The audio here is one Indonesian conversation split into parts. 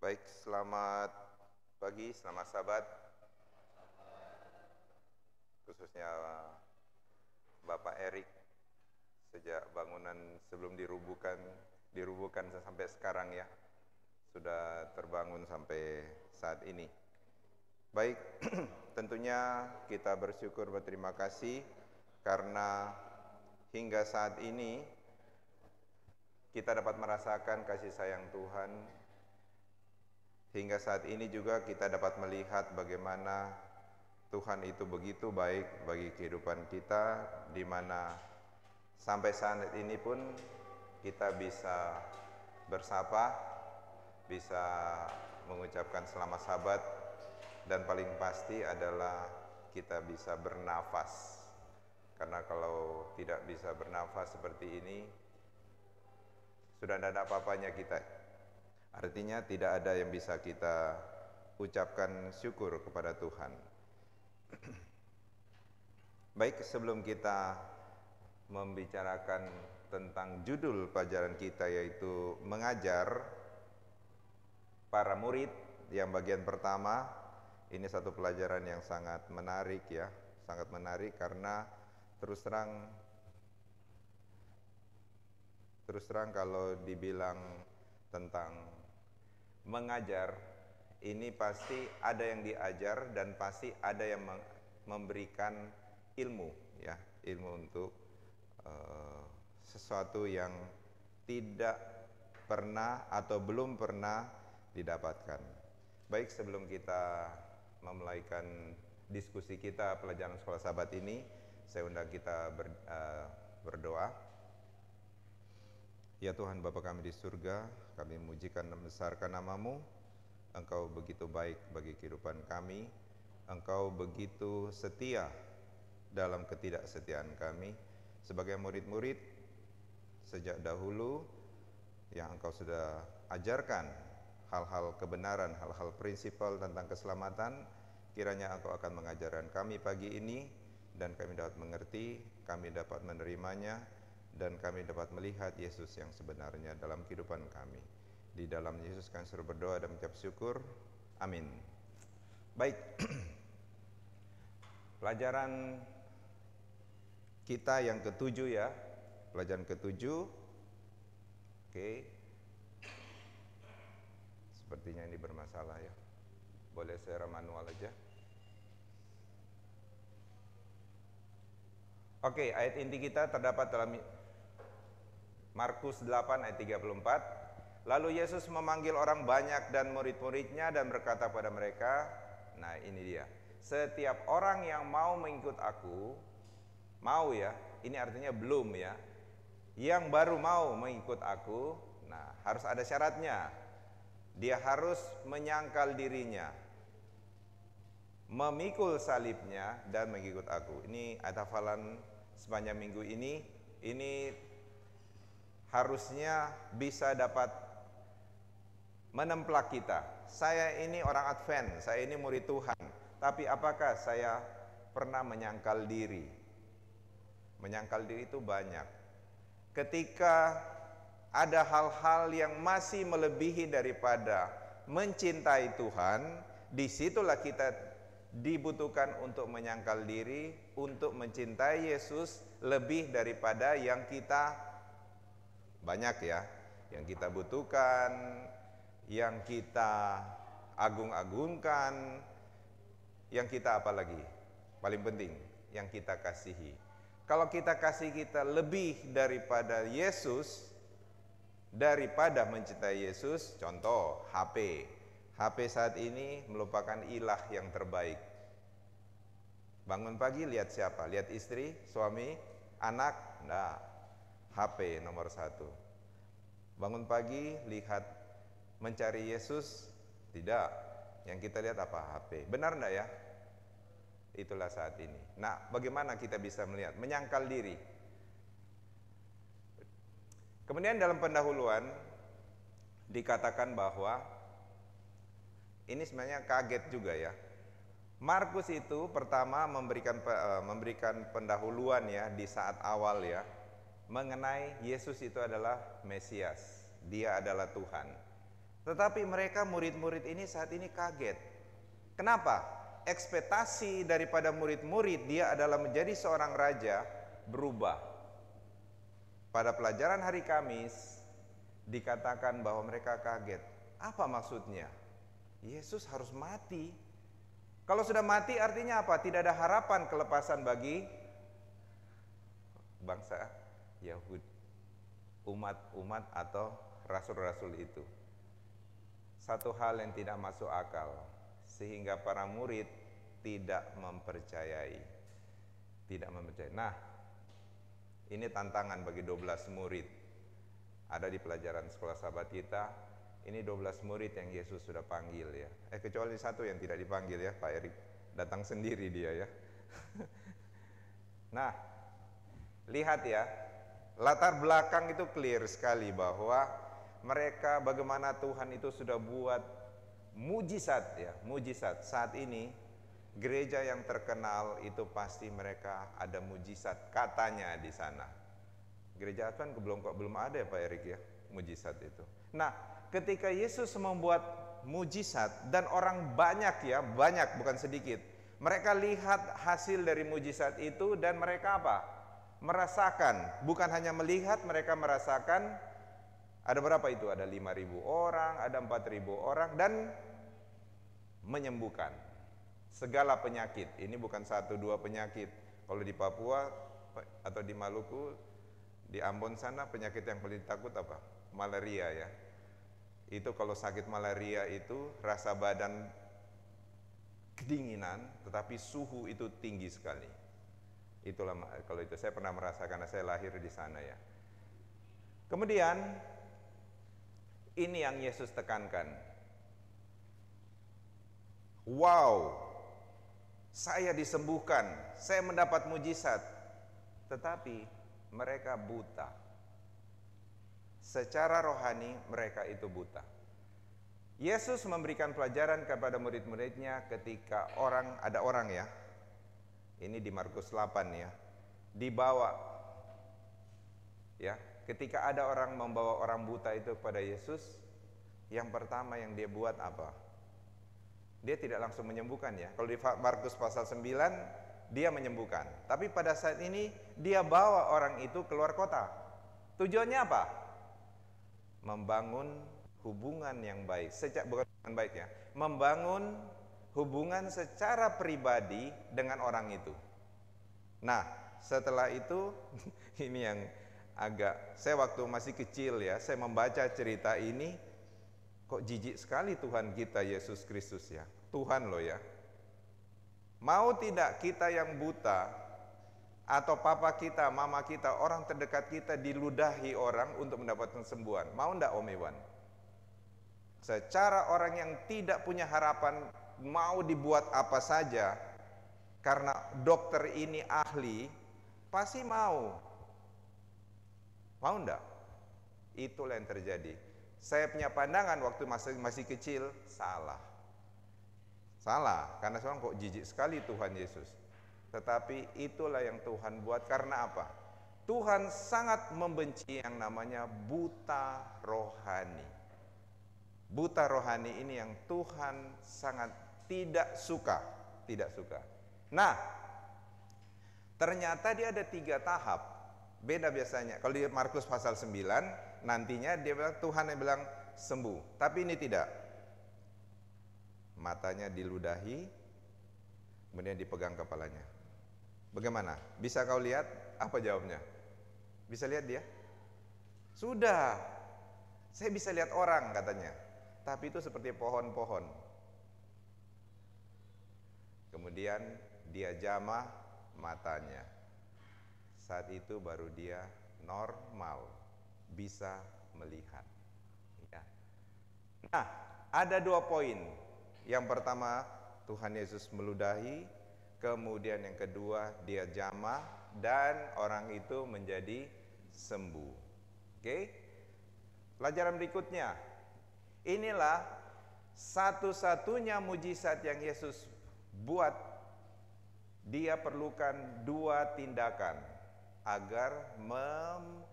Baik, selamat pagi, selamat sahabat, khususnya Bapak Erik. Sejak bangunan sebelum dirubuhkan sampai sekarang ya, sudah terbangun sampai saat ini. Baik, tentunya kita bersyukur, berterima kasih karena hingga saat ini kita dapat merasakan kasih sayang Tuhan. Hingga saat ini juga kita dapat melihat bagaimana Tuhan itu begitu baik bagi kehidupan kita, di mana sampai saat ini pun kita bisa bersapa, bisa mengucapkan selamat sahabat, dan paling pasti adalah kita bisa bernafas. Karena kalau tidak bisa bernafas seperti ini, sudah tidak ada apa-apanya kita. Artinya tidak ada yang bisa kita ucapkan syukur kepada Tuhan. Baik, sebelum kita membicarakan tentang judul pelajaran kita, yaitu mengajar para murid, yang bagian pertama, ini satu pelajaran yang sangat menarik ya, sangat menarik karena terus terang kalau dibilang tentang mengajar, ini pasti ada yang diajar dan pasti ada yang memberikan ilmu ya, ilmu untuk sesuatu yang tidak pernah atau belum pernah didapatkan. Baik, sebelum kita memulaikan diskusi kita pelajaran sekolah sahabat ini, saya undang kita berdoa. Ya Tuhan Bapa kami di surga, kami memujikan dan membesarkan nama-Mu. Engkau begitu baik bagi kehidupan kami. Engkau begitu setia dalam ketidaksetiaan kami. Sebagai murid-murid sejak dahulu yang Engkau sudah ajarkan hal-hal kebenaran, hal-hal prinsipal tentang keselamatan, kiranya Engkau akan mengajarkan kami pagi ini, dan kami dapat mengerti, kami dapat menerimanya, dan kami dapat melihat Yesus yang sebenarnya dalam kehidupan kami. Di dalam Yesus kami suruh berdoa dan mengucap syukur. Amin. Baik, pelajaran kita yang ketujuh ya, pelajaran ketujuh. Oke, sepertinya ini bermasalah ya. Boleh secara manual aja. Oke, ayat inti kita terdapat dalam Markus 8 ayat 34. Lalu Yesus memanggil orang banyak dan murid-muridnya dan berkata pada mereka, nah ini dia, setiap orang yang mau mengikut aku, mau ya, ini artinya belum ya, yang baru mau mengikut aku, nah harus ada syaratnya. Dia harus menyangkal dirinya, memikul salibnya dan mengikut aku. Ini ayat hafalan sepanjang minggu ini harusnya bisa dapat menemplak kita. Saya ini orang Advent, saya ini murid Tuhan, tapi apakah saya pernah menyangkal diri? Menyangkal diri itu banyak. Ketika ada hal-hal yang masih melebihi daripada mencintai Tuhan, disitulah kita dibutuhkan untuk menyangkal diri, untuk mencintai Yesus lebih daripada yang kita banyak ya, yang kita butuhkan, yang kita agung-agungkan, yang kita apa lagi? Paling penting, yang kita kasihi. Kalau kita kasih kita lebih daripada Yesus, daripada mencintai Yesus, contoh HP. HP saat ini merupakan ilah yang terbaik. Bangun pagi lihat siapa? Lihat istri, suami, anak? Nah, HP nomor 1. Bangun pagi lihat mencari Yesus? Tidak. Yang kita lihat apa? HP. Benar enggak ya? Itulah saat ini. Nah, bagaimana kita bisa melihat? Menyangkal diri. Kemudian dalam pendahuluan dikatakan bahwa ini sebenarnya kaget juga ya. Markus itu pertama memberikan pendahuluan ya di saat awal ya, mengenai Yesus itu adalah Mesias, dia adalah Tuhan. Tetapi mereka murid-murid ini saat ini kaget. Kenapa? Ekspektasi daripada murid-murid dia adalah menjadi seorang raja berubah. Pada pelajaran hari Kamis dikatakan bahwa mereka kaget. Apa maksudnya? Yesus harus mati. Kalau sudah mati artinya apa? Tidak ada harapan kelepasan bagi bangsa Yahudi, umat-umat atau rasul-rasul itu. Satu hal yang tidak masuk akal, sehingga para murid tidak mempercayai. Nah, ini tantangan bagi 12 murid. Ada di pelajaran sekolah sahabat kita. Ini 12 murid yang Yesus sudah panggil ya. Kecuali satu yang tidak dipanggil ya, Pak Erik. Datang sendiri dia ya. Nah, lihat ya. Latar belakang itu clear sekali bahwa mereka bagaimana Tuhan itu sudah buat mujizat ya, mujizat. Saat ini gereja yang terkenal itu pasti mereka ada mujizat katanya di sana. Gereja Advent belum ada ya Pak Erik ya, mujizat itu. Nah, ketika Yesus membuat mujizat dan orang banyak ya, banyak bukan sedikit. Mereka lihat hasil dari mujizat itu dan mereka apa? Merasakan, bukan hanya melihat, mereka merasakan. Ada berapa itu? Ada 5.000 orang, ada 4.000 orang dan menyembuhkan segala penyakit. Ini bukan 1-2 penyakit. Kalau di Papua atau di Maluku, di Ambon sana penyakit yang paling takut apa? Malaria ya. Itu kalau sakit malaria itu rasa badan kedinginan, tetapi suhu itu tinggi sekali. Itulah kalau itu saya pernah merasakan karena saya lahir di sana ya. Kemudian ini yang Yesus tekankan. Wow, saya disembuhkan, saya mendapat mujizat, tetapi mereka buta. Secara rohani mereka itu buta. Yesus memberikan pelajaran kepada murid-muridnya ketika ada orang ya. Ini di Markus 8 ya. Dibawa ya, ketika ada orang membawa orang buta itu kepada Yesus, yang pertama yang dia buat apa? Dia tidak langsung menyembuhkan ya. Kalau di Markus pasal 9 dia menyembuhkan. Tapi pada saat ini dia bawa orang itu keluar kota. Tujuannya apa? Membangun hubungan yang baik. Bukan baik ya. Membangun hubungan secara pribadi dengan orang itu. Nah, setelah itu ini yang saya waktu masih kecil ya, saya membaca cerita ini, kok jijik sekali Tuhan kita Yesus Kristus ya. Tuhan loh ya. Mau tidak kita yang buta atau papa kita, mama kita, orang terdekat kita diludahi orang untuk mendapatkan sembuhan. Mau enggak Om Iwan? Secara orang yang tidak punya harapan mau dibuat apa saja karena dokter ini ahli, pasti mau. Mau enggak? Itulah yang terjadi. Saya punya pandangan waktu masih kecil, salah, karena seorang kok jijik sekali Tuhan Yesus. Tetapi itulah yang Tuhan buat. Karena apa? Tuhan sangat membenci yang namanya buta rohani. Buta rohani ini yang Tuhan sangat tidak suka. Nah, ternyata dia ada 3 tahap. Beda biasanya. Kalau di Markus pasal 9, nantinya dia bilang, Tuhan yang bilang sembuh. Tapi ini tidak. Matanya diludahi, kemudian dipegang kepalanya. Bagaimana? Bisa kau lihat? Apa jawabnya? Bisa lihat dia? Sudah. Saya bisa lihat orang katanya. Tapi itu seperti pohon-pohon. Kemudian dia jamah matanya. Saat itu baru dia normal, bisa melihat. Ya. Nah, ada 2 poin. Yang pertama, Tuhan Yesus meludahi. Kemudian yang kedua, dia jamah dan orang itu menjadi sembuh. Oke? Pelajaran berikutnya. Inilah satu-satunya mujizat yang Yesus buat. Dia perlukan 2 tindakan agar menghasilkan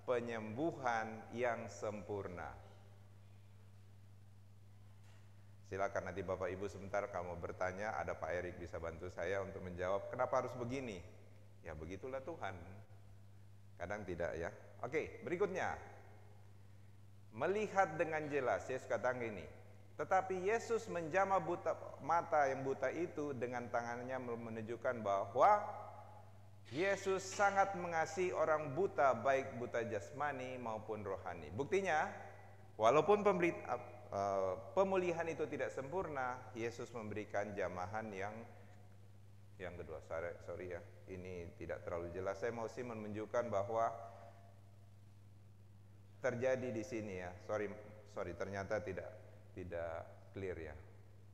penyembuhan yang sempurna. Silakan nanti Bapak Ibu sebentar kamu bertanya, ada Pak Erik bisa bantu saya untuk menjawab kenapa harus begini. Ya begitulah Tuhan. Kadang tidak ya. Oke, berikutnya. Melihat dengan jelas, Yesus katakan gini. Tetapi Yesus menjamah mata yang buta itu dengan tangannya menunjukkan bahwa Yesus sangat mengasihi orang buta, baik buta jasmani maupun rohani. Buktinya, walaupun pemulihan itu tidak sempurna, Yesus memberikan jamahan yang kedua. Sorry ya, ini tidak terlalu jelas. Saya mau sih menunjukkan bahwa terjadi di sini ya. Sorry, ternyata tidak clear ya.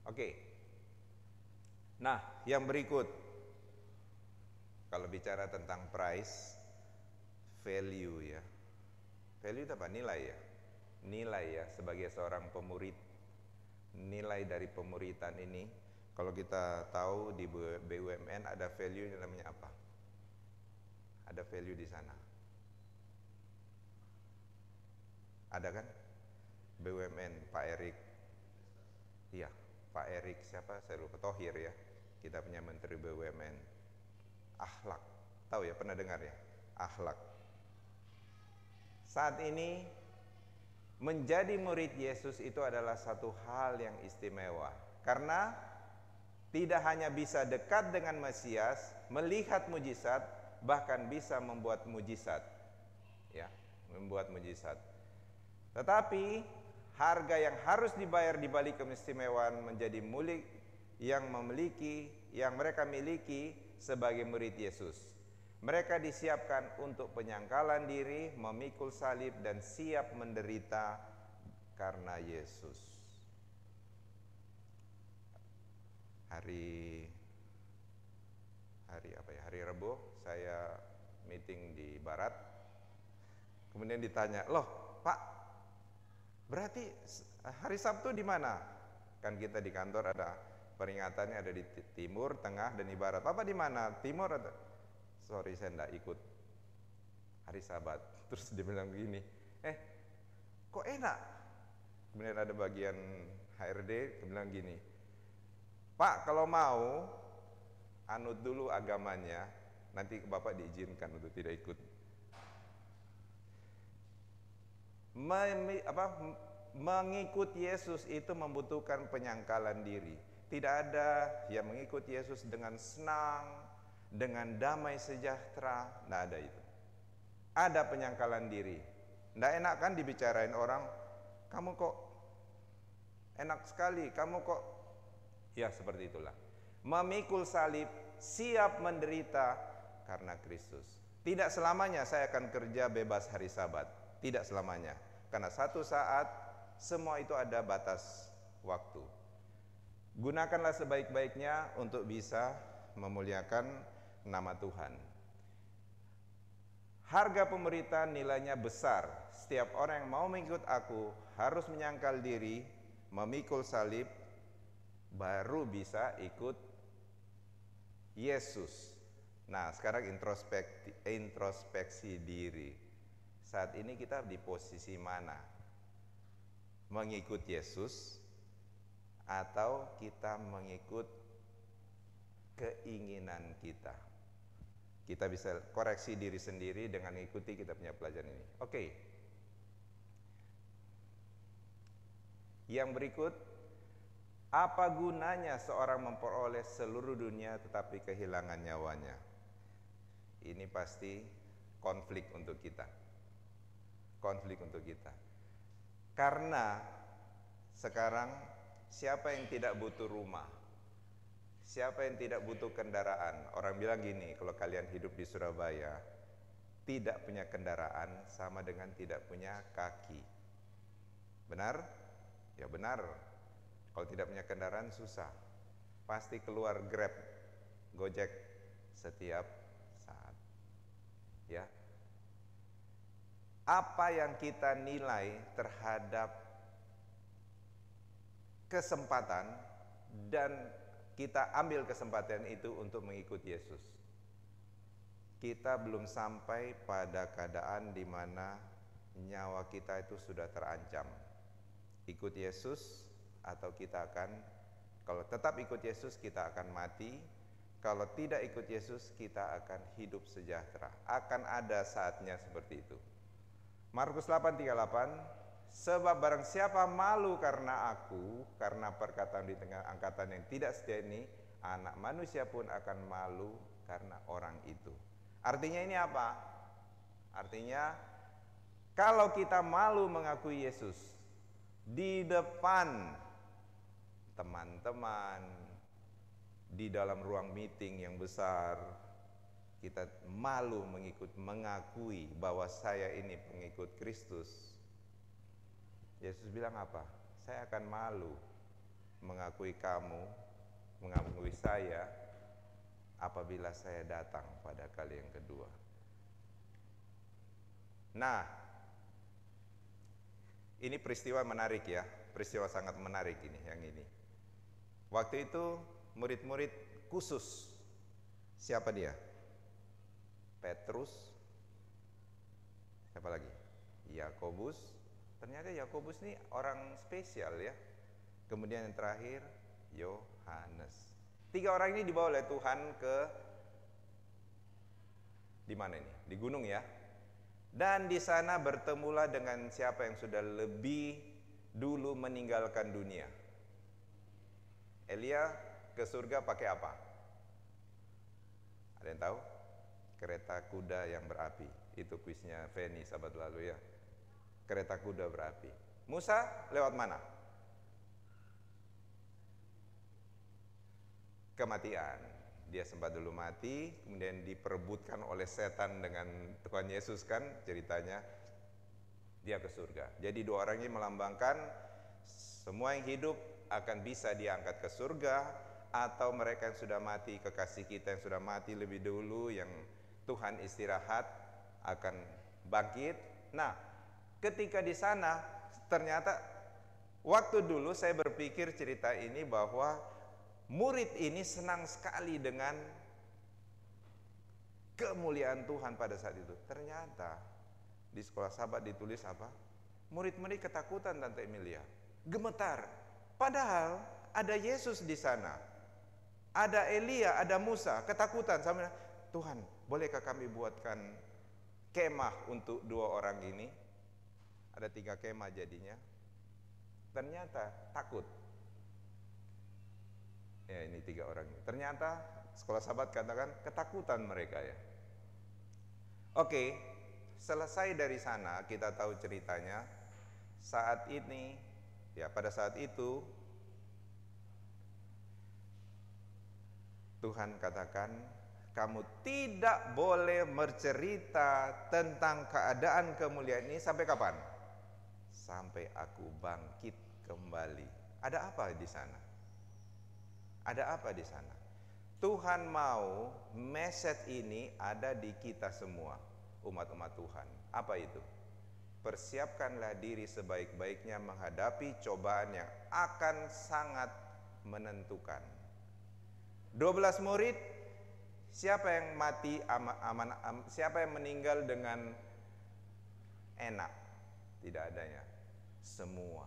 Oke. Nah, yang berikut, kalau bicara tentang price, value ya. Value itu apa? Nilai ya. Nilai ya sebagai seorang pemurid. Nilai dari pemuritan ini, kalau kita tahu di BUMN ada value yang namanya apa? Ada value di sana. Ada kan? BUMN Pak Erik. Iya, Pak Erik siapa? Saya lupa, Thohir ya. Kita punya Menteri BUMN. Akhlak. Tahu ya, pernah dengar ya? Akhlak. Saat ini menjadi murid Yesus itu adalah satu hal yang istimewa. Karena tidak hanya bisa dekat dengan Mesias, melihat mujizat, bahkan bisa membuat mujizat. Ya, membuat mujizat. Tetapi harga yang harus dibayar di balik keistimewaan menjadi mulik yang mereka miliki sebagai murid Yesus. Mereka disiapkan untuk penyangkalan diri, memikul salib dan siap menderita karena Yesus. Hari apa ya? Hari Rabu saya meeting di Barat. Kemudian ditanya, "Loh, Pak, berarti hari Sabtu di mana?" Kan kita di kantor ada peringatannya, ada di timur, tengah, dan di barat. "Bapak di mana?" "Timur." Atau "Sorry, saya enggak ikut hari Sabat." Terus dia bilang begini, "Kok enak?" Kemudian ada bagian HRD, dia bilang gini, "Pak, kalau mau anut dulu agamanya, nanti Bapak diizinkan untuk tidak ikut." Mengikut Yesus itu membutuhkan penyangkalan diri. Tidak ada yang mengikut Yesus dengan senang, dengan damai sejahtera. Tidak ada itu. Ada penyangkalan diri. Tidak enak kan dibicarain orang, "Kamu kok enak sekali, kamu kok..." Ya seperti itulah. Memikul salib, siap menderita karena Kristus. Tidak selamanya saya akan kerja bebas hari Sabat. Tidak selamanya. Karena satu saat semua itu ada batas waktu. Gunakanlah sebaik-baiknya untuk bisa memuliakan nama Tuhan. Harga pemuritan nilainya besar. Setiap orang yang mau mengikut aku harus menyangkal diri, memikul salib, baru bisa ikut Yesus. Nah, sekarang introspeksi diri. Saat ini kita di posisi mana? Mengikut Yesus atau kita mengikut keinginan kita? Kita bisa koreksi diri sendiri dengan mengikuti kita punya pelajaran ini. Oke. Yang berikut, apa gunanya seorang memperoleh seluruh dunia tetapi kehilangan nyawanya? Ini pasti konflik untuk kita. Konflik untuk kita. Karena sekarang siapa yang tidak butuh rumah? Siapa yang tidak butuh kendaraan? Orang bilang gini, kalau kalian hidup di Surabaya, tidak punya kendaraan sama dengan tidak punya kaki. Benar? Ya benar. Kalau tidak punya kendaraan susah. Pasti keluar Grab, Gojek setiap saat. Ya. Apa yang kita nilai terhadap kesempatan dan kita ambil kesempatan itu untuk mengikuti Yesus. Kita belum sampai pada keadaan di mana nyawa kita itu sudah terancam. Ikut Yesus atau kita akan, kalau tetap ikut Yesus kita akan mati, kalau tidak ikut Yesus kita akan hidup sejahtera. Akan ada saatnya seperti itu. Markus 8:38, sebab barang siapa malu karena aku, karena perkataan di tengah angkatan yang tidak setia ini, anak manusia pun akan malu karena orang itu. Artinya ini apa? Artinya kalau kita malu mengakui Yesus di depan teman-teman, di dalam ruang meeting yang besar, kita malu mengakui bahwa saya ini pengikut Kristus. Yesus bilang apa? Saya akan malu mengakui kamu, mengakui saya apabila saya datang pada kali yang kedua. Nah, ini peristiwa menarik ya, peristiwa sangat menarik ini, yang ini. Waktu itu murid-murid khusus, siapa dia? Petrus, siapa lagi? Yakobus. Ternyata Yakobus ini orang spesial ya. Kemudian yang terakhir Yohanes. 3 orang ini dibawa oleh Tuhan ke di mana ini? Di gunung ya. Dan di sana bertemulah dengan siapa yang sudah lebih dulu meninggalkan dunia. Elia ke surga pakai apa? Ada yang tahu? Kereta kuda yang berapi. Itu kuisnya Feni sahabat lalu ya. Kereta kuda berapi. Musa lewat mana? Kematian. Dia sempat dulu mati, kemudian diperebutkan oleh setan dengan Tuhan Yesus kan ceritanya. Dia ke surga. Jadi 2 orang ini melambangkan semua yang hidup akan bisa diangkat ke surga, atau mereka yang sudah mati, kekasih kita yang sudah mati lebih dulu, yang Tuhan istirahat akan bangkit. Nah, ketika di sana ternyata waktu dulu saya berpikir cerita ini bahwa murid ini senang sekali dengan kemuliaan Tuhan pada saat itu. Ternyata di sekolah sahabat ditulis apa? Murid-murid ketakutan Tante Emilia, gemetar. Padahal ada Yesus di sana, ada Elia, ada Musa, ketakutan. Sama Tuhan, bolehkah kami buatkan kemah untuk 2 orang ini? Ada 3 kemah jadinya. Ternyata takut. Ya ini 3 orang ini. Ternyata sekolah sahabat katakan ketakutan mereka ya. Oke, selesai dari sana kita tahu ceritanya. Saat ini, ya pada saat itu Tuhan katakan, kamu tidak boleh bercerita tentang keadaan kemuliaan ini sampai kapan? Sampai aku bangkit kembali. Ada apa di sana? Ada apa di sana? Tuhan mau message ini ada di kita semua, umat-umat Tuhan. Apa itu? Persiapkanlah diri sebaik-baiknya menghadapi cobaan yang akan sangat menentukan. 12 murid, siapa yang mati siapa yang meninggal dengan enak? Tidak adanya. Semua.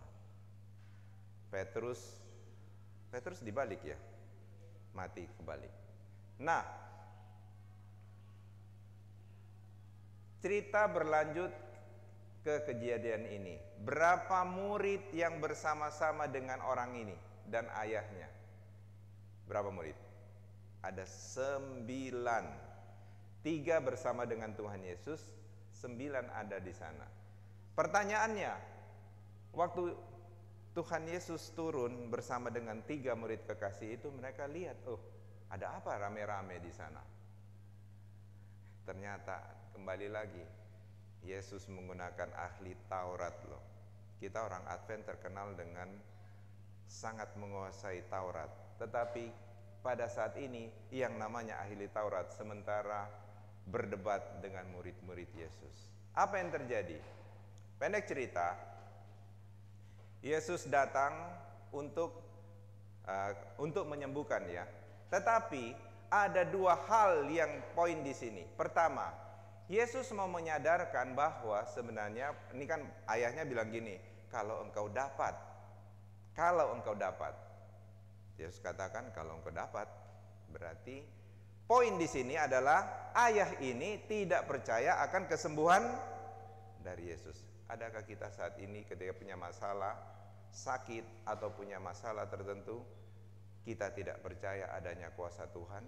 Petrus dibalik ya. Mati kebalik. Nah, cerita berlanjut ke kejadian ini. Berapa murid yang bersama-sama dengan orang ini dan ayahnya? Berapa murid? Ada 9. 3 bersama dengan Tuhan Yesus, 9 ada di sana. Pertanyaannya, waktu Tuhan Yesus turun bersama dengan 3 murid kekasih itu, mereka lihat, oh ada apa rame-rame di sana? Ternyata kembali lagi, Yesus menggunakan ahli Taurat loh. Kita orang Advent terkenal dengan sangat menguasai Taurat. Tetapi pada saat ini yang namanya ahli Taurat sementara berdebat dengan murid-murid Yesus. Apa yang terjadi? Pendek cerita, Yesus datang untuk menyembuhkan ya. Tetapi ada 2 hal yang poin di sini. Pertama, Yesus mau menyadarkan bahwa sebenarnya ini kan ayahnya bilang gini, kalau engkau dapat Kalau engkau dapat, Yesus katakan kalau engkau dapat, berarti poin di sini adalah ayah ini tidak percaya akan kesembuhan dari Yesus. Adakah kita saat ini ketika punya masalah, sakit atau punya masalah tertentu, kita tidak percaya adanya kuasa Tuhan?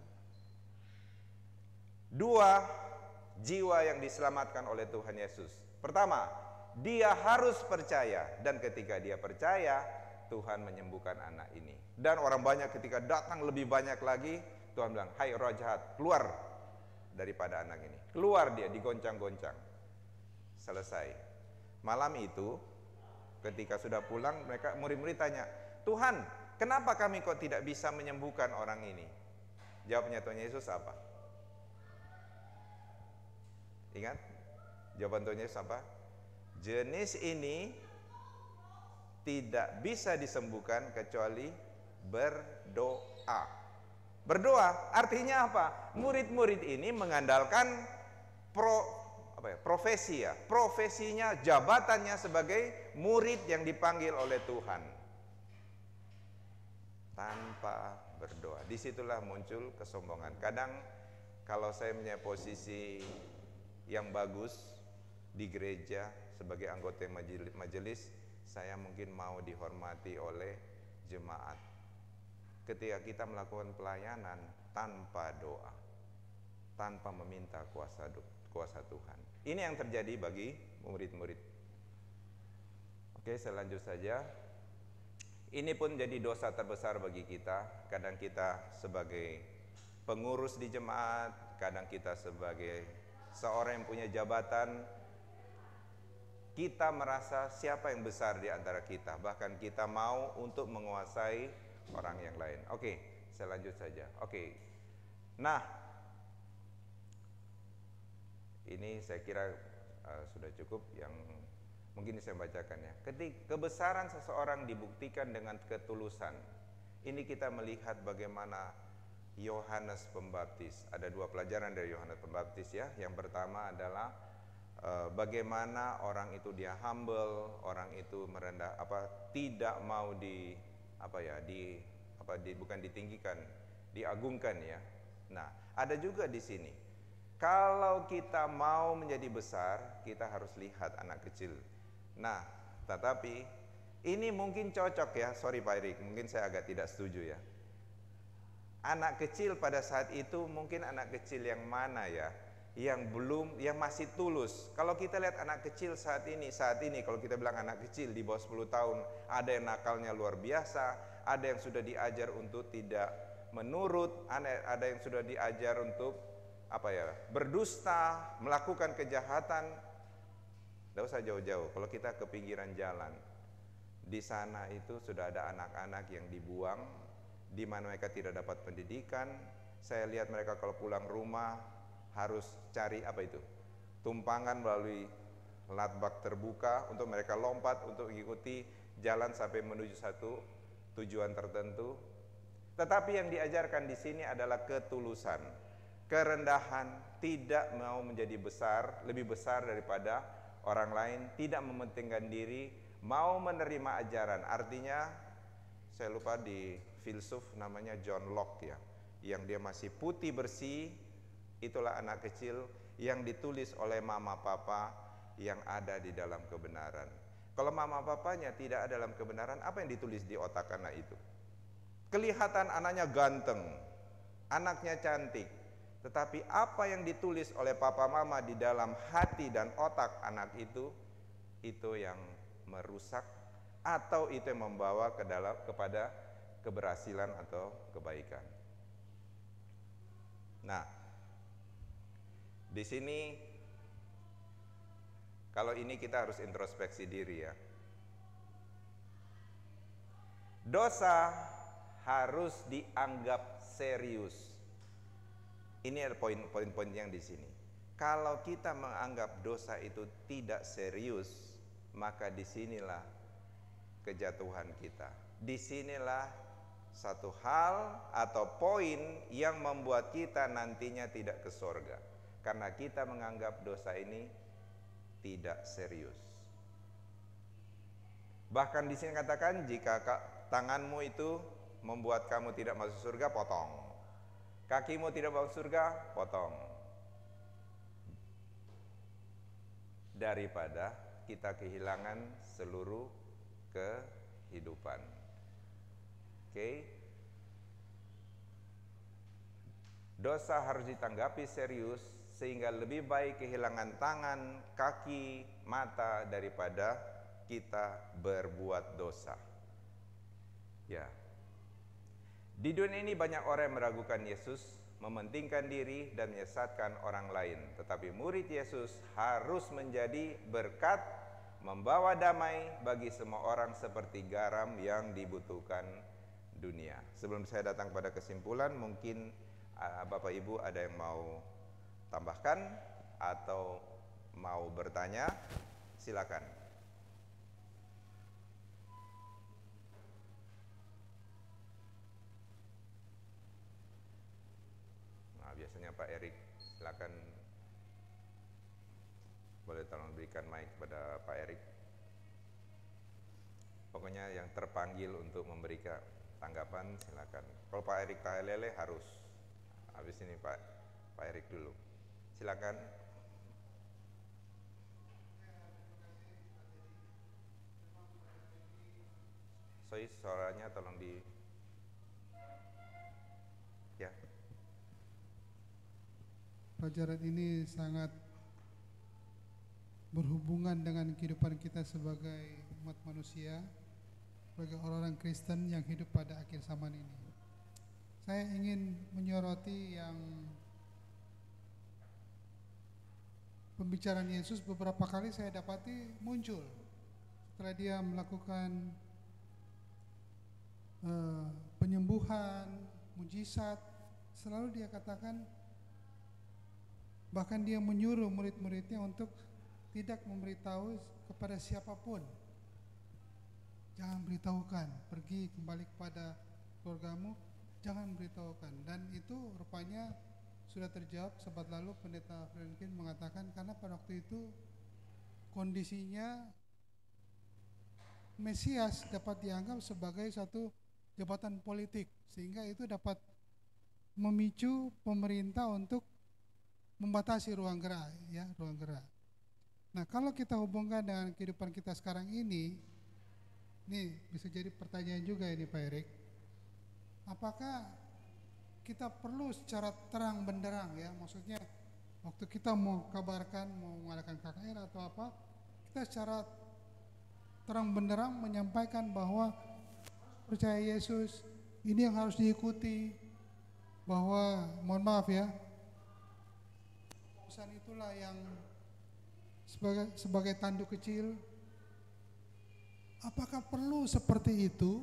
Dua jiwa yang diselamatkan oleh Tuhan Yesus. Pertama, dia harus percaya, dan ketika dia percaya, Tuhan menyembuhkan anak ini. Dan orang banyak ketika datang lebih banyak lagi, Tuhan bilang, hai roh jahat, keluar daripada anak ini. Keluar dia, digoncang-goncang. Selesai. Malam itu, ketika sudah pulang, mereka murid-murid tanya, Tuhan, kenapa kami kok tidak bisa menyembuhkan orang ini? Jawabnya Tuhan Yesus apa? Ingat? Jawaban Tuhan Yesus apa? Jenis ini tidak bisa disembuhkan kecuali berdoa. Berdoa artinya apa? Murid-murid ini mengandalkan profesi ya. Profesinya, jabatannya sebagai murid yang dipanggil oleh Tuhan. Tanpa berdoa. Disitulah muncul kesombongan. Kadang kalau saya punya posisi yang bagus di gereja sebagai anggota majelis, saya mungkin mau dihormati oleh jemaat. Ketika kita melakukan pelayanan tanpa doa, tanpa meminta kuasa Tuhan, ini yang terjadi bagi murid-murid. Oke, saya lanjut saja. Ini pun jadi dosa terbesar bagi kita. Kadang kita sebagai pengurus di jemaat, kadang kita sebagai seorang yang punya jabatan, kita merasa siapa yang besar di antara kita. Bahkan kita mau untuk menguasai orang yang lain. Oke, saya lanjut saja. Oke. Nah, ini saya kira sudah cukup yang mungkin saya bacakan ya. Ketika kebesaran seseorang dibuktikan dengan ketulusan. Ini kita melihat bagaimana Yohanes Pembaptis. Ada dua pelajaran dari Yohanes Pembaptis ya. Yang pertama adalah bagaimana orang itu dia humble, orang itu merendah, tidak mau bukan ditinggikan, diagungkan ya. Nah, ada juga di sini. Kalau kita mau menjadi besar, kita harus lihat anak kecil. Nah, tetapi ini mungkin cocok ya. Sorry Pak Erik, mungkin saya agak tidak setuju ya. Anak kecil pada saat itu mungkin anak kecil yang mana ya? Yang masih tulus. Kalau kita lihat anak kecil saat ini kalau kita bilang anak kecil di bawah 10 tahun, ada yang nakalnya luar biasa, ada yang sudah diajar untuk tidak menurut, ada yang sudah diajar untuk berdusta, melakukan kejahatan. Tidak usah jauh-jauh, kalau kita ke pinggiran jalan, di sana itu sudah ada anak-anak yang dibuang, di mana mereka tidak dapat pendidikan. Saya lihat mereka kalau pulang rumah harus cari tumpangan melalui latbak terbuka untuk mereka lompat untuk mengikuti jalan sampai menuju satu tujuan tertentu. Tetapi yang diajarkan di sini adalah ketulusan, kerendahan, tidak mau menjadi besar, lebih besar daripada orang lain, tidak mementingkan diri, mau menerima ajaran. Artinya saya lupa di filsuf namanya John Locke ya, yang dia masih putih bersih. Itulah anak kecil yang ditulis oleh mama papa yang ada di dalam kebenaran. Kalau mama papanya tidak ada dalam kebenaran, apa yang ditulis di otak anak itu? Kelihatan anaknya ganteng, anaknya cantik, tetapi apa yang ditulis oleh papa mama di dalam hati dan otak anak itu yang merusak, atau itu yang membawa kepada keberhasilan atau kebaikan. Nah, di sini kalau ini kita harus introspeksi diri ya. Dosa harus dianggap serius. Ini ada poin-poin yang di sini. Kalau kita menganggap dosa itu tidak serius, maka disinilah kejatuhan kita. Disinilah satu hal atau poin yang membuat kita nantinya tidak ke surga. Karena kita menganggap dosa ini tidak serius. Bahkan di sini katakan jika tanganmu itu membuat kamu tidak masuk surga, potong. Kakimu tidak masuk surga, potong. Daripada kita kehilangan seluruh kehidupan. Oke. Dosa harus ditanggapi serius, sehingga lebih baik kehilangan tangan, kaki, mata daripada kita berbuat dosa. Ya. Di dunia ini banyak orang yang meragukan Yesus, mementingkan diri dan menyesatkan orang lain. Tetapi murid Yesus harus menjadi berkat, membawa damai bagi semua orang seperti garam yang dibutuhkan dunia. Sebelum saya datang pada kesimpulan, mungkin Bapak Ibu ada yang mau tambahkan atau mau bertanya, silakan. Nah, biasanya Pak Erik, silakan, boleh tolong berikan mic kepada Pak Erik. Pokoknya yang terpanggil untuk memberikan tanggapan silakan. Kalau Pak Erik Tahelele harus. Habis ini Pak Erik dulu. Silakan. Suaranya tolong di ya. Pelajaran ini sangat berhubungan dengan kehidupan kita sebagai umat manusia, sebagai orang-orang Kristen yang hidup pada akhir zaman ini. Saya ingin menyoroti yang pembicaraan Yesus beberapa kali saya dapati muncul setelah dia melakukan penyembuhan, mujizat, selalu dia katakan, bahkan dia menyuruh murid-muridnya untuk tidak memberitahu kepada siapapun. Jangan beritahukan, pergi kembali kepada keluargamu, jangan beritahukan. Dan itu rupanya sudah terjawab. Sahabat lalu Pendeta Franklin mengatakan karena pada waktu itu kondisinya Mesias dapat dianggap sebagai satu jabatan politik, sehingga itu dapat memicu pemerintah untuk membatasi ruang gerak, ya, ruang gerak. Nah, kalau kita hubungkan dengan kehidupan kita sekarang ini bisa jadi pertanyaan juga ini Pak Erik. Apakah kita perlu secara terang benderang, ya, maksudnya waktu kita mau kabarkan, mau mengadakan KKR atau apa, kita secara terang benderang menyampaikan bahwa percaya Yesus, ini yang harus diikuti, bahwa mohon maaf ya, pesan itulah yang sebagai tanduk kecil. Apakah perlu seperti itu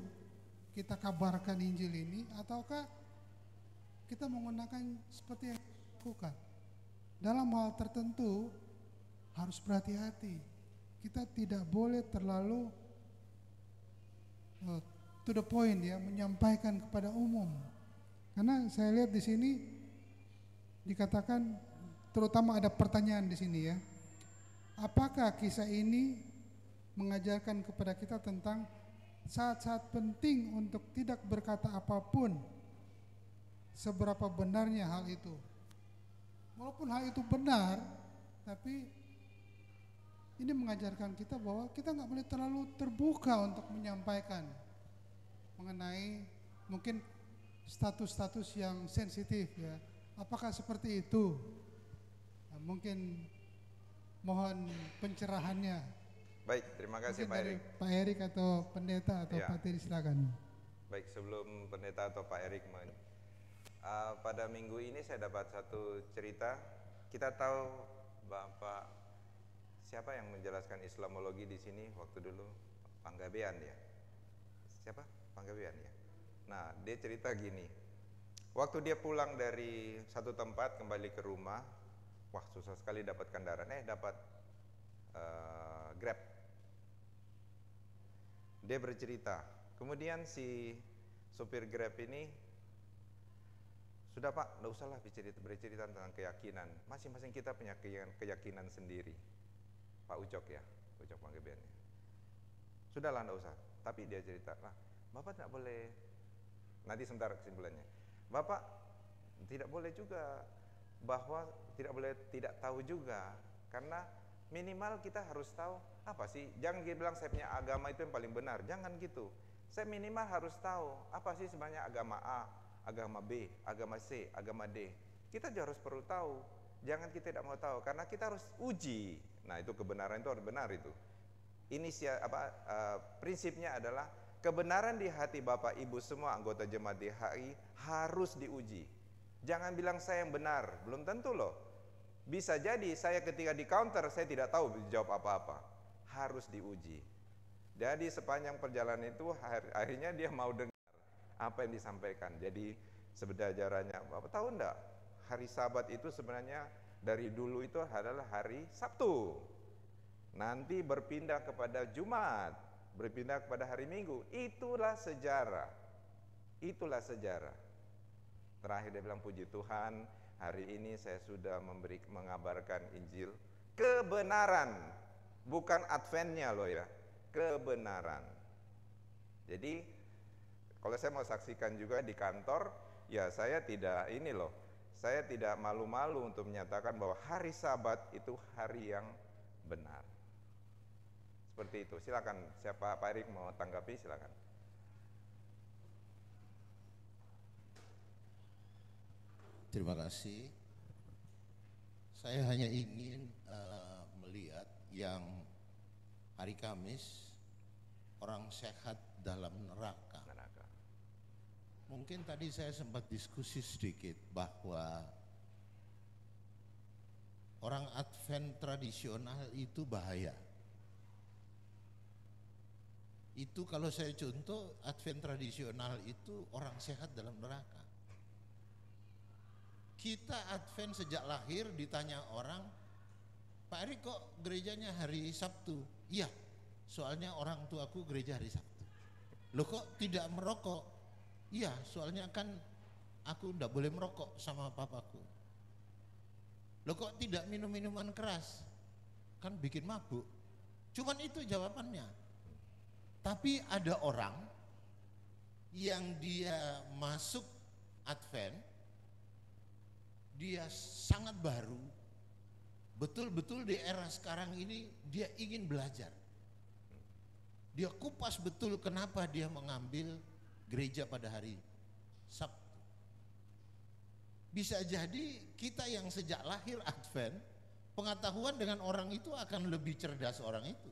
kita kabarkan Injil ini, ataukah kita menggunakan seperti yang dilakukan? Dalam hal tertentu harus berhati-hati. Kita tidak boleh terlalu to the point, ya, menyampaikan kepada umum. Karena saya lihat di sini dikatakan, terutama ada pertanyaan di sini, ya. Apakah kisah ini mengajarkan kepada kita tentang saat-saat penting untuk tidak berkata apapun, seberapa benarnya hal itu? Walaupun hal itu benar, tapi ini mengajarkan kita bahwa kita nggak boleh terlalu terbuka untuk menyampaikan mengenai mungkin status-status yang sensitif, ya. Apakah seperti itu? Nah, mungkin mohon pencerahannya. Baik, terima kasih Pak Erik. Pak Erik atau pendeta atau Pak Tiri, silakan. Baik, sebelum pendeta atau Pak Erik pada minggu ini saya dapat satu cerita. Kita tahu Bapak siapa yang menjelaskan Islamologi di sini waktu dulu? Panggabean, ya. Siapa? Panggabean, ya. Nah, dia cerita gini. Waktu dia pulang dari satu tempat kembali ke rumah, wah susah sekali dapat kendaraan, dapat Grab. Dia bercerita, kemudian si sopir Grab ini, sudah Pak, nggak usahlah bercerita tentang keyakinan, masing-masing kita punya keyakinan sendiri. Pak Ucok, ya, Ucok Panggabean. Sudahlah, enggak usah. Tapi dia cerita, lah Bapak tidak boleh, nanti sebentar kesimpulannya. Bapak tidak boleh juga, bahwa tidak boleh tidak tahu juga, karena minimal kita harus tahu apa sih. Jangan kita bilang saya punya agama itu yang paling benar, jangan gitu. Saya minimal harus tahu apa sih sebenarnya agama A, agama B, agama C, agama D. Kita juga harus perlu tahu. Jangan kita tidak mau tahu, karena kita harus uji. Nah, itu kebenaran itu harus benar itu. Ini prinsipnya adalah kebenaran di hati Bapak Ibu semua anggota jemaat DHI harus diuji. Jangan bilang saya yang benar, belum tentu loh. Bisa jadi saya ketika di counter saya tidak tahu jawab apa-apa. Harus diuji. Jadi sepanjang perjalanan itu akhirnya dia mau dengar apa yang disampaikan. Jadi sebenarnya Bapak tahu enggak? Hari Sabat itu sebenarnya dari dulu itu adalah hari Sabtu. Nanti berpindah kepada Jumat, berpindah kepada hari Minggu. Itulah sejarah. Itulah sejarah. Terakhir dia bilang, puji Tuhan, hari ini saya sudah mengabarkan Injil kebenaran, bukan adventnya loh ya, kebenaran. Jadi kalau saya mau saksikan juga di kantor, ya saya tidak ini loh, saya tidak malu-malu untuk menyatakan bahwa hari Sabat itu hari yang benar. Seperti itu. Silakan, siapa Pak Erik mau tanggapi, silakan. Terima kasih. Saya hanya ingin melihat yang hari Kamis orang sehat dalam neraka. Mungkin tadi saya sempat diskusi sedikit bahwa orang Advent tradisional itu bahaya. Itu kalau saya contoh, Advent tradisional itu orang sehat dalam neraka. Kita Advent sejak lahir ditanya orang, Pak Erik kok gerejanya hari Sabtu? Iya, soalnya orang tuaku gereja hari Sabtu. Loh kok tidak merokok? Iya, soalnya kan aku enggak boleh merokok sama papaku. Loh kok tidak minum minuman keras? Kan bikin mabuk. Cuman itu jawabannya. Tapi ada orang yang dia masuk Advent, dia sangat baru, betul-betul di era sekarang ini dia ingin belajar. Dia kupas betul kenapa dia mengambil gereja pada hari Sabtu. Bisa jadi kita yang sejak lahir Advent, pengetahuan dengan orang itu akan lebih cerdas orang itu.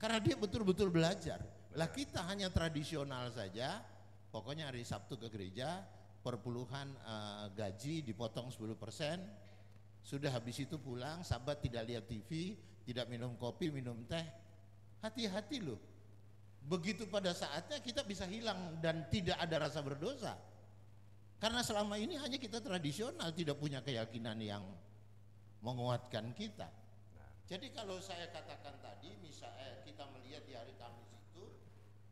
Karena dia betul-betul belajar. Lah kita hanya tradisional saja, pokoknya hari Sabtu ke gereja, perpuluhan gaji dipotong 10%, sudah habis itu pulang, Sabat tidak lihat TV, tidak minum kopi, minum teh. Hati-hati loh. Begitu pada saatnya kita bisa hilang dan tidak ada rasa berdosa. Karena selama ini hanya kita tradisional, tidak punya keyakinan yang menguatkan kita. Jadi kalau saya katakan tadi, misalnya kita melihat di hari Kamis itu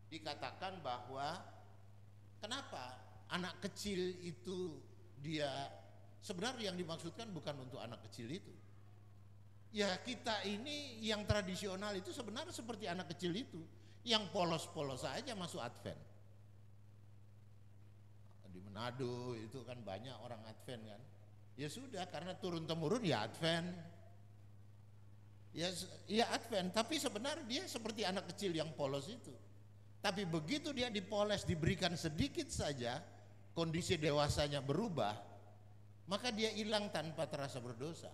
dikatakan bahwa kenapa anak kecil itu dia sebenarnya yang dimaksudkan bukan untuk anak kecil itu. Ya kita ini yang tradisional itu sebenarnya seperti anak kecil itu, yang polos-polos saja masuk Advent. Di Manado itu kan banyak orang Advent kan. Ya sudah, karena turun temurun ya Advent. Ya Advent, tapi sebenarnya dia seperti anak kecil yang polos itu. Tapi begitu dia dipoles, diberikan sedikit saja, kondisi dewasanya berubah, maka dia hilang tanpa terasa berdosa.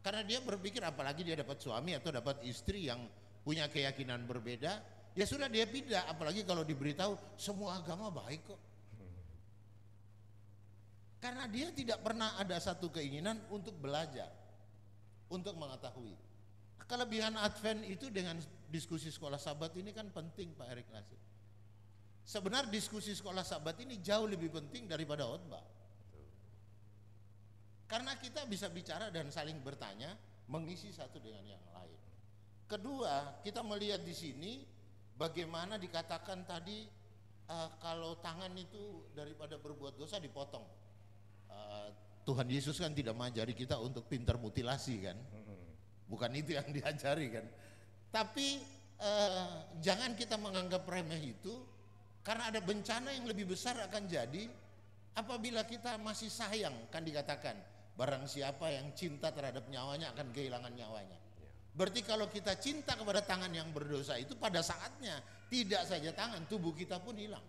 Karena dia berpikir apalagi dia dapat suami atau dapat istri yang punya keyakinan berbeda, ya sudah dia pindah, apalagi kalau diberitahu semua agama baik kok. Karena dia tidak pernah ada satu keinginan untuk belajar, untuk mengetahui. Kelebihan Advent itu dengan diskusi sekolah Sabat ini kan penting Pak Erik Nasir. Sebenarnya diskusi sekolah Sabat ini jauh lebih penting daripada khotbah. Karena kita bisa bicara dan saling bertanya, mengisi satu dengan yang lain. Kedua, kita melihat di sini bagaimana dikatakan tadi kalau tangan itu daripada berbuat dosa dipotong. Tuhan Yesus kan tidak mengajari kita untuk pintar mutilasi kan. Bukan itu yang diajari kan. Tapi Jangan kita menganggap remeh itu, karena ada bencana yang lebih besar akan jadi apabila kita masih sayang. Kan dikatakan barang siapa yang cinta terhadap nyawanya akan kehilangan nyawanya. Berarti kalau kita cinta kepada tangan yang berdosa itu, pada saatnya tidak saja tangan, tubuh kita pun hilang.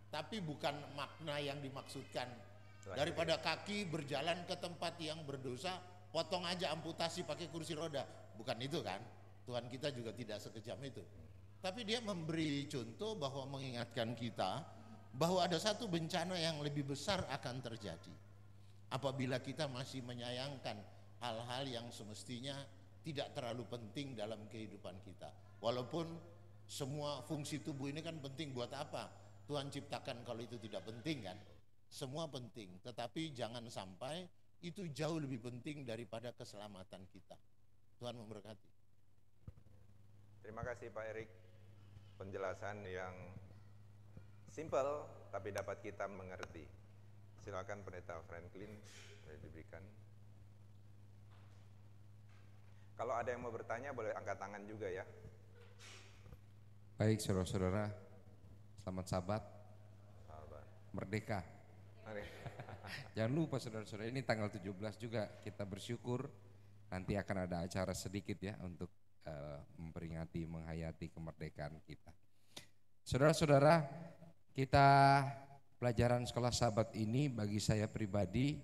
Tapi bukan makna yang dimaksudkan. Daripada kaki berjalan ke tempat yang berdosa, potong aja, amputasi pakai kursi roda. Bukan itu kan? Tuhan kita juga tidak sekejam itu. Tapi dia memberi contoh bahwa mengingatkan kita bahwa ada satu bencana yang lebih besar akan terjadi apabila kita masih menyayangkan hal-hal yang semestinya tidak terlalu penting dalam kehidupan kita. Walaupun semua fungsi tubuh ini kan penting, buat apa Tuhan ciptakan kalau itu tidak penting kan? Semua penting, tetapi jangan sampai itu jauh lebih penting daripada keselamatan kita. Tuhan memberkati. Terima kasih Pak Erik, penjelasan yang simple tapi dapat kita mengerti. Silakan Pendeta Franklin, diberikan. Kalau ada yang mau bertanya boleh angkat tangan juga ya. Baik saudara-saudara, selamat Sabat, Merdeka. Jangan lupa saudara-saudara, ini tanggal 17 juga kita bersyukur. Nanti akan ada acara sedikit ya untuk memperingati, menghayati kemerdekaan kita. Saudara-saudara, kita pelajaran sekolah Sabat ini bagi saya pribadi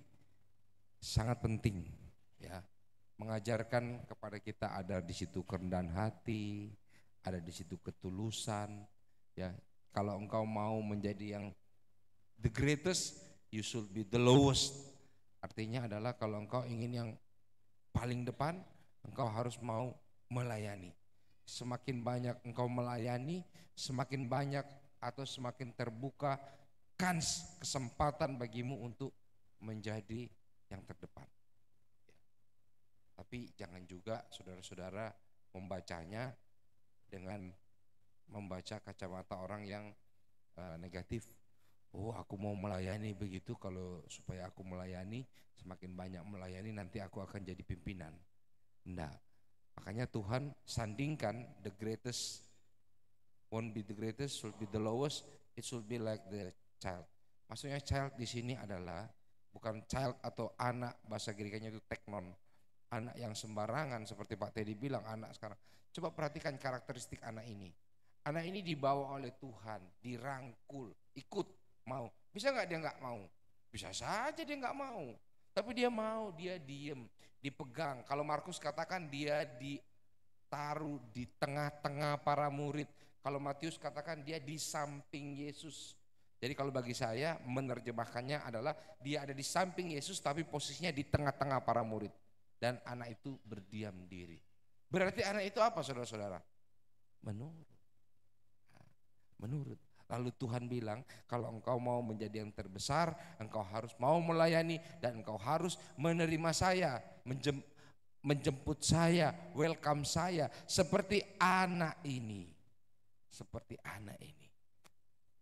sangat penting ya. Mengajarkan kepada kita ada di situ kerendahan hati, ada di situ ketulusan ya. Kalau engkau mau menjadi yang the greatest, you should be the lowest. Artinya adalah kalau engkau ingin yang paling depan, engkau harus mau melayani. Semakin banyak engkau melayani, semakin banyak atau semakin terbuka kans, kesempatan bagimu untuk menjadi yang terdepan. Tapi jangan juga saudara-saudara membacanya dengan membaca kacamata orang yang negatif. Oh, aku mau melayani begitu, kalau supaya aku melayani, semakin banyak melayani nanti aku akan jadi pimpinan. Enggak. Makanya Tuhan sandingkan the greatest won't be the greatest, should be the lowest, it should be like the child. Maksudnya child di sini adalah bukan child atau anak, bahasa Grekanya itu teknon. Anak yang sembarangan seperti Pak Teddy bilang, anak sekarang. Coba perhatikan karakteristik anak ini. Anak ini dibawa oleh Tuhan, dirangkul, ikut, mau. Bisa nggak dia nggak mau? Bisa saja dia nggak mau. Tapi dia mau, dia diem, dipegang. Kalau Markus katakan dia ditaruh di tengah-tengah para murid. Kalau Matius katakan dia di samping Yesus. Jadi kalau bagi saya menerjemahkannya adalah dia ada di samping Yesus tapi posisinya di tengah-tengah para murid. Dan anak itu berdiam diri. Berarti anak itu apa saudara-saudara? Menurut. Menurut. Lalu Tuhan bilang kalau engkau mau menjadi yang terbesar, engkau harus mau melayani dan engkau harus menerima saya, menjemput saya, welcome saya seperti anak ini. Seperti anak ini.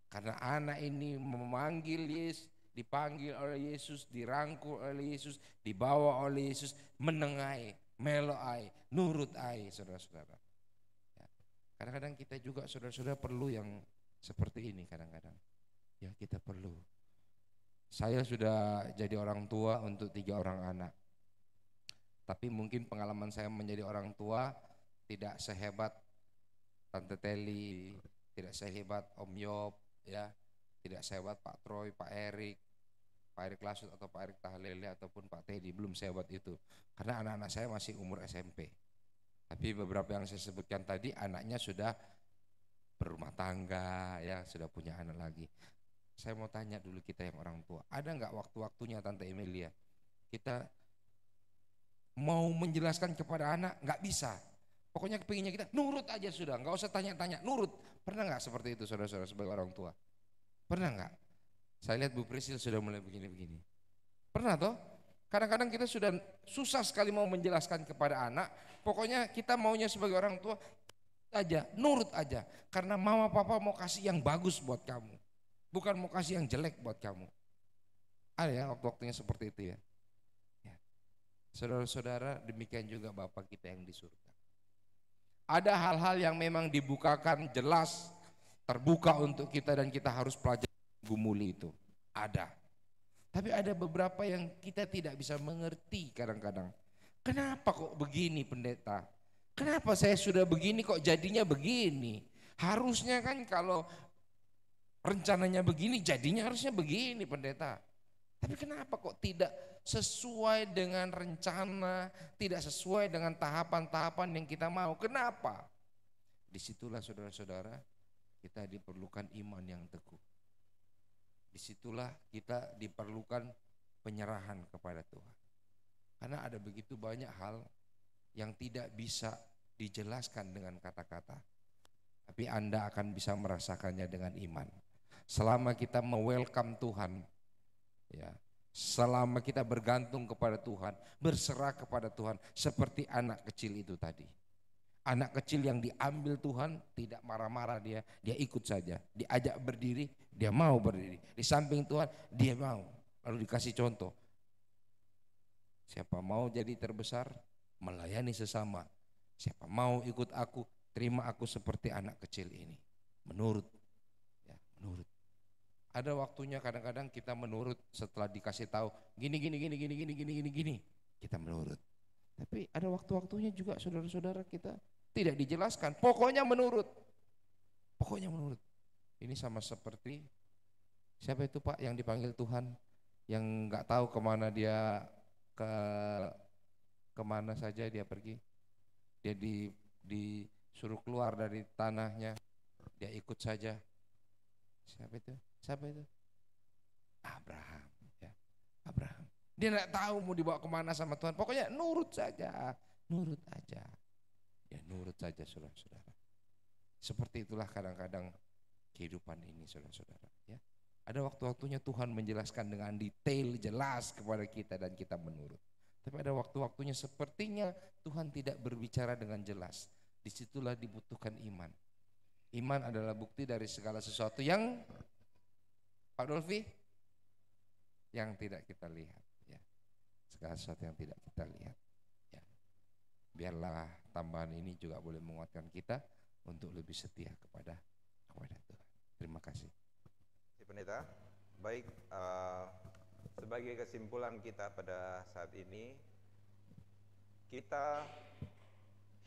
Karena anak ini memanggil Yesus, dipanggil oleh Yesus, dirangkul oleh Yesus, dibawa oleh Yesus, menengai, meloai, nurut ai, saudara-saudara. Ya. Kadang-kadang kita juga saudara-saudara perlu yang seperti ini kadang-kadang. Ya kita perlu. Saya sudah jadi orang tua untuk 3 orang anak. Tapi mungkin pengalaman saya menjadi orang tua tidak sehebat Tante Teli, tidak sehebat Om Yop, ya, tidak sehebat Pak Troy, Pak Erik Lasut atau Pak Erik Tahlele ataupun Pak Teddy, belum sehebat itu. Karena anak-anak saya masih umur SMP. Tapi beberapa yang saya sebutkan tadi anaknya sudah berumah tangga, ya sudah punya anak lagi. Saya mau tanya dulu kita yang orang tua, ada nggak waktu-waktunya Tante Emilia kita mau menjelaskan kepada anak? Nggak bisa. Pokoknya kepinginnya kita nurut aja sudah, nggak usah tanya-tanya, nurut. Pernah nggak seperti itu saudara-saudara sebagai orang tua? Pernah nggak? Saya lihat Bu Prisil sudah mulai begini-begini. Pernah toh? Kadang-kadang kita sudah susah sekali mau menjelaskan kepada anak. Pokoknya kita maunya sebagai orang tua aja, nurut aja. Karena mama papa mau kasih yang bagus buat kamu, bukan mau kasih yang jelek buat kamu. Ada ya waktu-waktunya seperti itu ya. Saudara-saudara, demikian juga Bapak kita yang di surga. Ada hal-hal yang memang dibukakan jelas, terbuka untuk kita dan kita harus pelajari, gumuli itu. Ada. Tapi ada beberapa yang kita tidak bisa mengerti kadang-kadang. Kenapa kok begini pendeta? Kenapa saya sudah begini kok jadinya begini? Harusnya kan kalau rencananya begini jadinya harusnya begini pendeta. Tapi kenapa kok tidak sesuai dengan rencana, tidak sesuai dengan tahapan-tahapan yang kita mau? Kenapa? Disitulah saudara-saudara kita diperlukan iman yang teguh. Disitulah kita diperlukan penyerahan kepada Tuhan. Karena ada begitu banyak hal yang tidak bisa dijelaskan dengan kata-kata. Tapi Anda akan bisa merasakannya dengan iman. Selama kita me-welcome Tuhan, ya, selama kita bergantung kepada Tuhan, berserah kepada Tuhan, seperti anak kecil itu tadi. Anak kecil yang diambil Tuhan tidak marah-marah dia ikut saja. Diajak berdiri, dia mau berdiri. Di samping Tuhan, dia mau. Lalu dikasih contoh. Siapa mau jadi terbesar, melayani sesama. Siapa mau ikut aku, terima aku seperti anak kecil ini. Menurut, ya, menurut. Ada waktunya kadang-kadang kita menurut setelah dikasih tahu gini, kita menurut. Tapi ada waktu-waktunya juga saudara-saudara kita tidak dijelaskan, pokoknya menurut. Pokoknya menurut. Ini sama seperti siapa itu Pak yang dipanggil Tuhan, yang nggak tahu kemana dia kemana saja dia pergi. Dia disuruh keluar dari tanahnya, dia ikut saja. Siapa itu? Siapa itu? Abraham. Ya. Abraham. Dia nggak tahu mau dibawa kemana sama Tuhan. Pokoknya nurut saja, nurut aja. Ya nurut saja saudara-saudara. Seperti itulah kadang-kadang kehidupan ini saudara-saudara. Ya. Ada waktu-waktunya Tuhan menjelaskan dengan detail, jelas kepada kita dan kita menurut. Tapi ada waktu-waktunya sepertinya Tuhan tidak berbicara dengan jelas. Disitulah dibutuhkan iman. Iman adalah bukti dari segala sesuatu yang, Pak Dolfi, yang tidak kita lihat. Ya. Segala sesuatu yang tidak kita lihat. Ya. Biarlah tambahan ini juga boleh menguatkan kita untuk lebih setia kepada Tuhan. Terima kasih. Pendeta, baik, sebagai kesimpulan kita pada saat ini, kita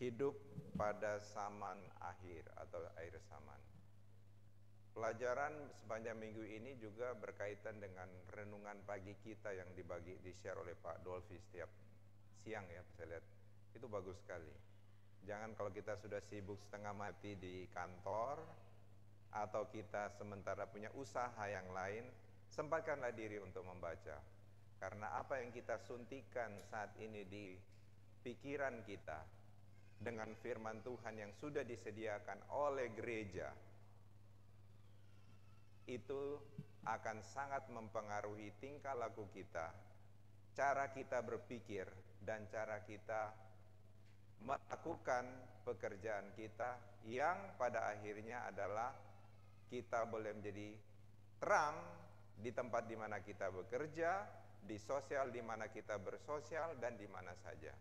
hidup pada zaman akhir atau akhir zaman. Pelajaran sepanjang minggu ini juga berkaitan dengan renungan pagi kita yang di-share oleh Pak Dolfi setiap siang ya, saya lihat. Itu bagus sekali. Jangan kalau kita sudah sibuk setengah mati di kantor atau kita sementara punya usaha yang lain, sempatkanlah diri untuk membaca. Karena apa yang kita suntikan saat ini di pikiran kita dengan firman Tuhan yang sudah disediakan oleh gereja, itu akan sangat mempengaruhi tingkah laku kita, cara kita berpikir, dan cara kita melakukan pekerjaan kita yang pada akhirnya adalah kita boleh menjadi terang di tempat di mana kita bekerja, di sosial di mana kita bersosial, dan di mana saja.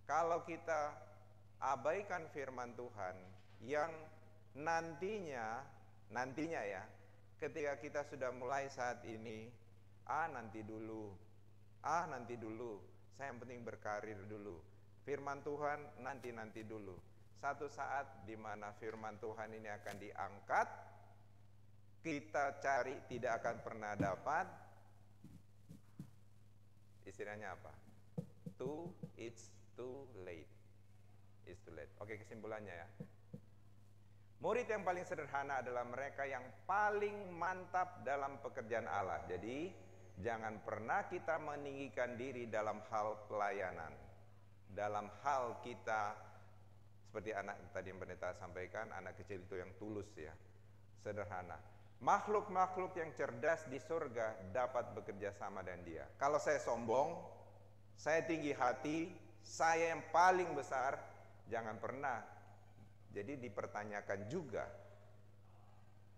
Kalau kita abaikan firman Tuhan yang nantinya ya, ketika kita sudah mulai saat ini, nanti dulu, saya yang penting berkarir dulu. Firman Tuhan nanti dulu. Satu saat di mana firman Tuhan ini akan diangkat, kita cari tidak akan pernah dapat. Istilahnya apa? It's too late. It's too late. Oke, kesimpulannya ya. Murid yang paling sederhana adalah mereka yang paling mantap dalam pekerjaan Allah. Jadi jangan pernah kita meninggikan diri dalam hal pelayanan. Dalam hal kita, seperti anak tadi yang pendeta sampaikan, anak kecil itu yang tulus ya, sederhana. Makhluk-makhluk yang cerdas di surga dapat bekerja sama dengan dia. Kalau saya sombong, saya tinggi hati, saya yang paling besar, jangan pernah. Jadi dipertanyakan juga,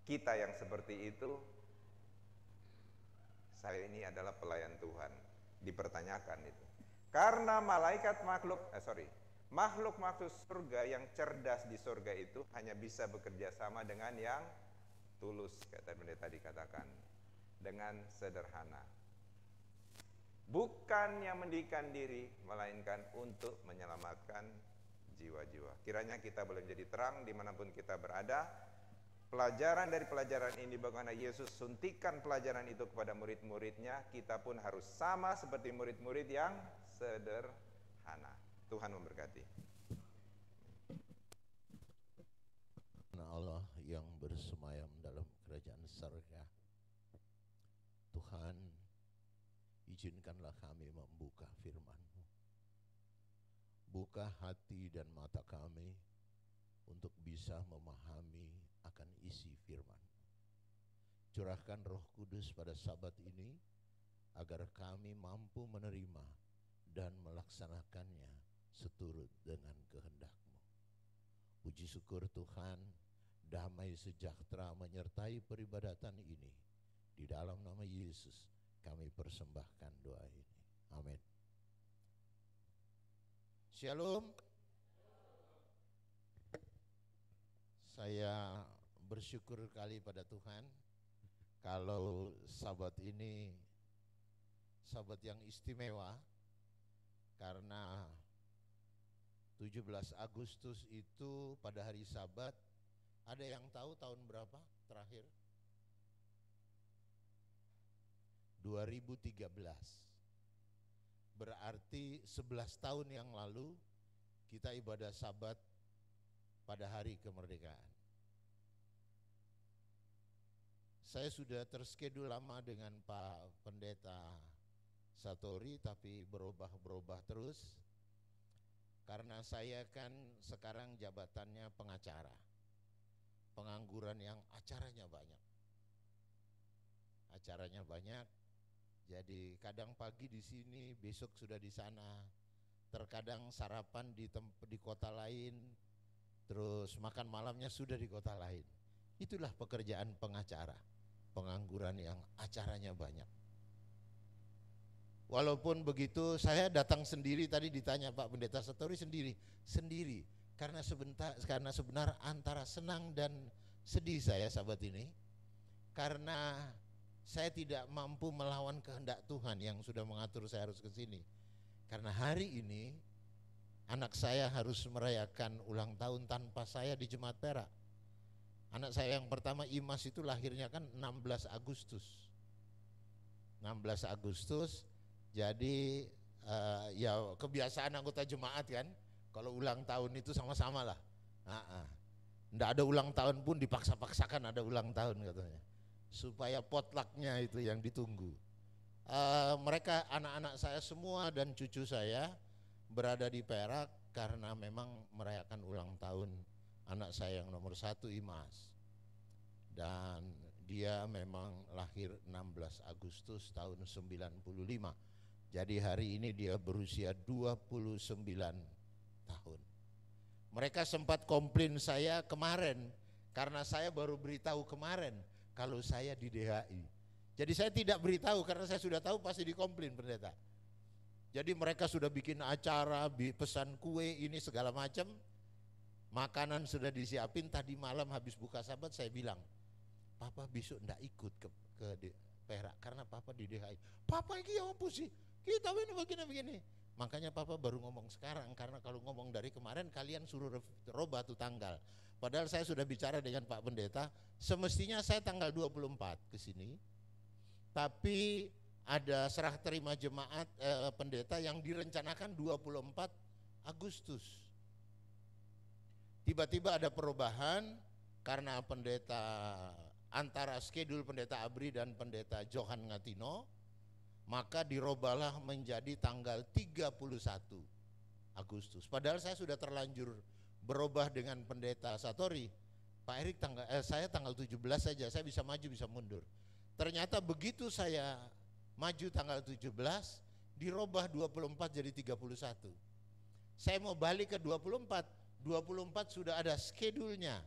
kita yang seperti itu, saya ini adalah pelayan Tuhan, dipertanyakan itu. Karena Makhluk-makhluk surga yang cerdas di surga itu hanya bisa bekerja sama dengan yang tulus, kata pendeta dikatakan, dengan sederhana. Bukan yang mendikan diri, melainkan untuk menyelamatkan jiwa-jiwa. Kiranya kita boleh menjadi terang dimanapun kita berada. Pelajaran dari pelajaran ini, bagaimana Yesus suntikan pelajaran itu kepada murid-muridnya, kita pun harus sama seperti murid-murid yang sederhana. Tuhan memberkati. Allah yang bersemayam dalam kerajaan surga, Tuhan, izinkanlah kami membuka firman-Mu. Buka hati dan mata kami untuk bisa memahami akan isi firman. Curahkan Roh Kudus pada Sabat ini agar kami mampu menerima dan melaksanakannya seturut dengan kehendak-Mu. Puji syukur Tuhan, damai sejahtera menyertai peribadatan ini. Di dalam nama Yesus kami persembahkan doa ini. Amin. Shalom. Saya bersyukur kali pada Tuhan kalau Sabat ini Sabat yang istimewa, karena 17 Agustus itu pada hari Sabat. Ada yang tahu tahun berapa terakhir? 2013. Berarti 11 tahun yang lalu kita ibadah Sabat pada hari kemerdekaan. Saya sudah terskedul lama dengan Pak Pendeta Satori, tapi berubah-berubah terus. Karena saya kan sekarang jabatannya pengacara. Pengangguran yang acaranya banyak. Acaranya banyak. Jadi kadang pagi di sini, besok sudah di sana. Terkadang sarapan di kota lain, terus makan malamnya sudah di kota lain. Itulah pekerjaan pengacara. Pengangguran yang acaranya banyak. Walaupun begitu saya datang sendiri, tadi ditanya Pak Pendeta Satori sendiri. Karena sebenarnya antara senang dan sedih saya Sabat ini. Karena saya tidak mampu melawan kehendak Tuhan yang sudah mengatur saya harus ke sini. Karena hari ini anak saya harus merayakan ulang tahun tanpa saya di Jemaat Perak. Anak saya yang pertama Imas itu lahirnya kan 16 Agustus. 16 Agustus. Jadi ya kebiasaan anggota jemaat kan, kalau ulang tahun itu sama-sama lah. Nggak ada ulang tahun pun dipaksa-paksakan ada ulang tahun katanya, supaya potlucknya itu yang ditunggu. Mereka anak-anak saya semua dan cucu saya berada di Perak karena memang merayakan ulang tahun anak saya yang nomor 1 Imas. Dan dia memang lahir 16 Agustus tahun 95. Jadi hari ini dia berusia 29 tahun. Mereka sempat komplain saya kemarin karena saya baru beritahu kemarin kalau saya di DHI. Jadi saya tidak beritahu karena saya sudah tahu pasti dikomplain pendeta. Jadi mereka sudah bikin acara, pesan kue ini segala macam. Makanan sudah disiapin. Tadi malam habis buka Sabat saya bilang, Papa besok enggak ikut ke Perak karena Papa di DHI. Papa ini yang apa sih? Kita begini. Makanya Papa baru ngomong sekarang, karena kalau ngomong dari kemarin kalian suruh robah tuh tanggal. Padahal saya sudah bicara dengan Pak Pendeta, semestinya saya tanggal 24 ke sini. Tapi ada serah terima jemaat pendeta yang direncanakan 24 Agustus. Tiba-tiba ada perubahan karena pendeta antara schedule pendeta Abri dan pendeta Johan Ngatino, maka dirobahlah menjadi tanggal 31 Agustus. Padahal saya sudah terlanjur berubah dengan pendeta Satori. Pak Erik saya tanggal 17 saja, saya bisa maju bisa mundur. Ternyata begitu saya maju tanggal 17, dirobah 24 jadi 31. Saya mau balik ke 24 sudah ada schedule-nya.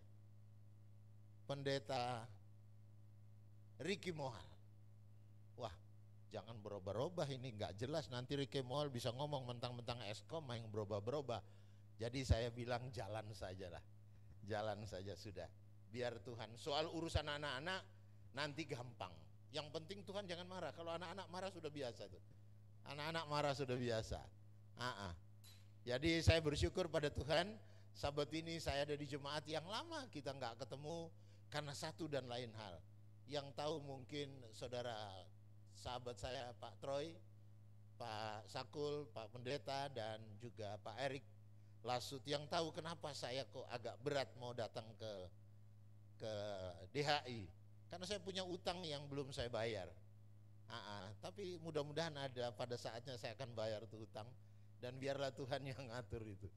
Pendeta Ricky Mohal. Wah, jangan berubah-ubah ini, nggak jelas nanti Ricky Mohal bisa ngomong mentang-mentang Eskom yang berubah-berubah. Jadi saya bilang jalan saja lah, jalan saja sudah. Biar Tuhan, soal urusan anak-anak nanti gampang. Yang penting Tuhan jangan marah. Kalau anak-anak marah sudah biasa tuh. Anak-anak marah sudah biasa. Jadi saya bersyukur pada Tuhan, Sabat ini saya ada di jemaat yang lama kita nggak ketemu karena satu dan lain hal. Yang tahu mungkin saudara sahabat saya Pak Troy, Pak Sakul, Pak Pendeta, dan juga Pak Erik Lasut yang tahu kenapa saya kok agak berat mau datang ke DHI, karena saya punya utang yang belum saya bayar. Tapi mudah-mudahan ada pada saatnya saya akan bayar tuh utang, dan biarlah Tuhan yang ngatur itu.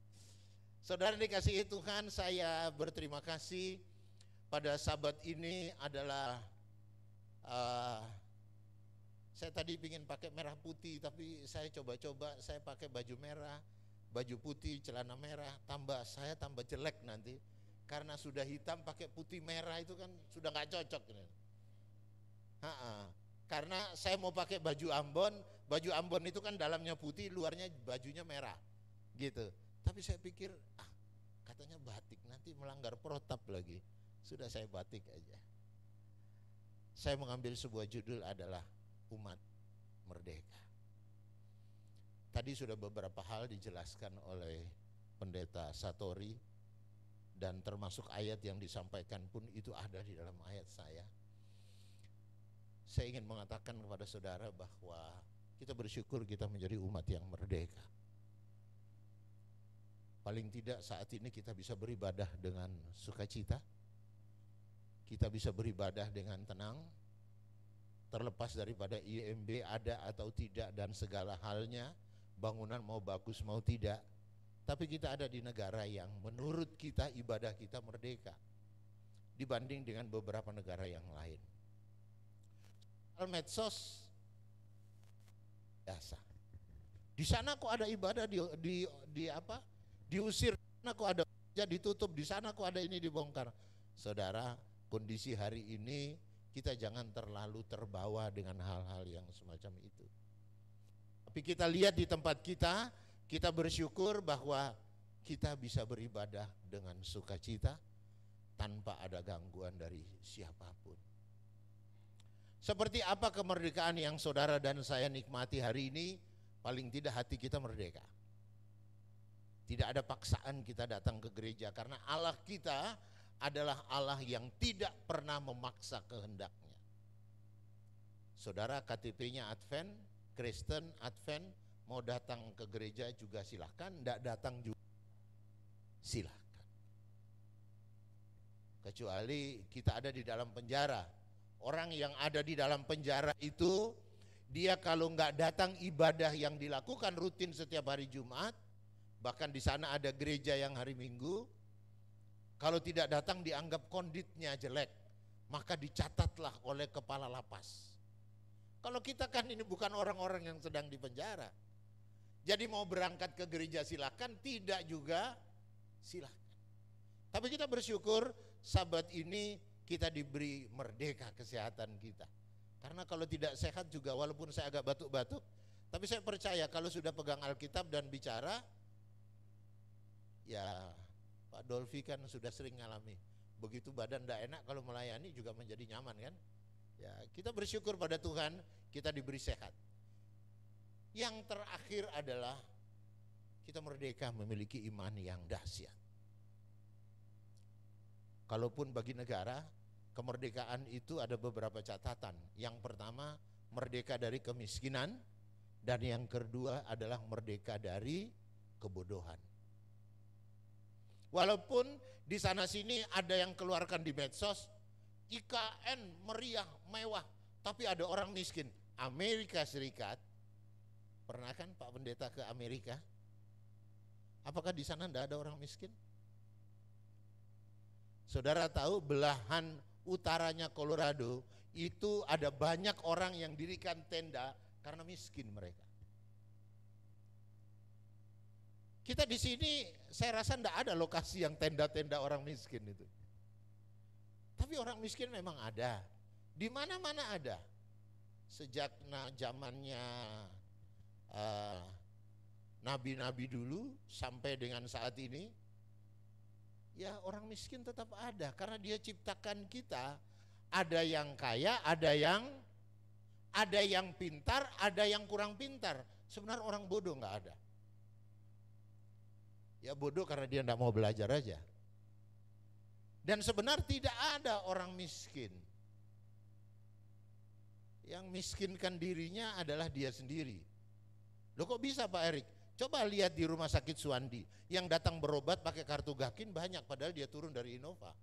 Saudara dikasihi Tuhan, saya berterima kasih pada Sabat ini adalah saya tadi ingin pakai merah putih, tapi saya coba-coba saya pakai baju merah, baju putih, celana merah, saya tambah jelek nanti. Karena sudah hitam pakai putih merah itu kan sudah nggak cocok. Karena saya mau pakai baju Ambon itu kan dalamnya putih, luarnya bajunya merah, gitu. Tapi saya pikir, katanya batik nanti melanggar protap lagi. Sudah saya batik aja. Saya mengambil sebuah judul adalah Umat Merdeka. Tadi sudah beberapa hal dijelaskan oleh Pendeta Satori, dan termasuk ayat yang disampaikan pun itu ada di dalam ayat saya. Saya ingin mengatakan kepada saudara bahwa kita bersyukur kita menjadi umat yang merdeka. Paling tidak saat ini kita bisa beribadah dengan sukacita, kita bisa beribadah dengan tenang, terlepas daripada IMB ada atau tidak dan segala halnya, bangunan mau bagus mau tidak. Tapi kita ada di negara yang menurut kita ibadah kita merdeka dibanding dengan beberapa negara yang lain. Medsos biasa. Di sana kok ada ibadah diusir, di sana kok ada ditutup, di sana kok ada ini dibongkar. Saudara, kondisi hari ini kita jangan terlalu terbawa dengan hal-hal yang semacam itu. Tapi kita lihat di tempat kita bersyukur bahwa kita bisa beribadah dengan sukacita tanpa ada gangguan dari siapapun. Seperti apa kemerdekaan yang saudara dan saya nikmati hari ini? Paling tidak hati kita merdeka. Tidak ada paksaan kita datang ke gereja karena Allah kita adalah Allah yang tidak pernah memaksa kehendaknya. Saudara KTP-nya Advent, Kristen Advent, mau datang ke gereja juga silahkan, tidak datang juga silahkan. Kecuali kita ada di dalam penjara. Orang yang ada di dalam penjara itu, dia kalau nggak datang ibadah yang dilakukan rutin setiap hari Jumat, bahkan di sana ada gereja yang hari Minggu, kalau tidak datang dianggap konditnya jelek, maka dicatatlah oleh kepala lapas. Kalau kita kan ini bukan orang-orang yang sedang di penjara. Jadi mau berangkat ke gereja silakan, tidak juga silakan. Tapi kita bersyukur Sabat ini kita diberi merdeka kesehatan kita. Karena kalau tidak sehat juga, walaupun saya agak batuk-batuk, tapi saya percaya kalau sudah pegang Alkitab dan bicara, ya Pak Dolfi kan sudah sering ngalami. Begitu badan tidak enak, kalau melayani juga menjadi nyaman kan. Ya, kita bersyukur pada Tuhan kita diberi sehat. Yang terakhir adalah kita merdeka memiliki iman yang dahsyat. Kalaupun bagi negara, kemerdekaan itu ada beberapa catatan. Yang pertama, merdeka dari kemiskinan, dan yang kedua adalah merdeka dari kebodohan. Walaupun di sana sini ada yang keluarkan di medsos, IKN meriah, mewah, tapi ada orang miskin. Amerika Serikat, pernah kan Pak Pendeta ke Amerika? Apakah di sana tidak ada orang miskin? Saudara tahu belahan utaranya Colorado itu ada banyak orang yang dirikan tenda karena miskin mereka. Kita di sini saya rasa tidak ada lokasi yang tenda-tenda orang miskin itu. Tapi orang miskin memang ada. Di mana-mana ada. Sejak zamannya nabi-nabi dulu sampai dengan saat ini, ya orang miskin tetap ada karena dia ciptakan kita. Ada yang kaya, ada yang pintar, ada yang kurang pintar. Sebenarnya orang bodoh nggak ada. Ya bodoh karena dia nggak mau belajar aja. Dan sebenarnya tidak ada orang miskin. Yang miskinkan dirinya adalah dia sendiri. Loh kok bisa Pak Erik? Coba lihat di rumah sakit Suwandi, yang datang berobat pakai kartu Gakin banyak, padahal dia turun dari Innova.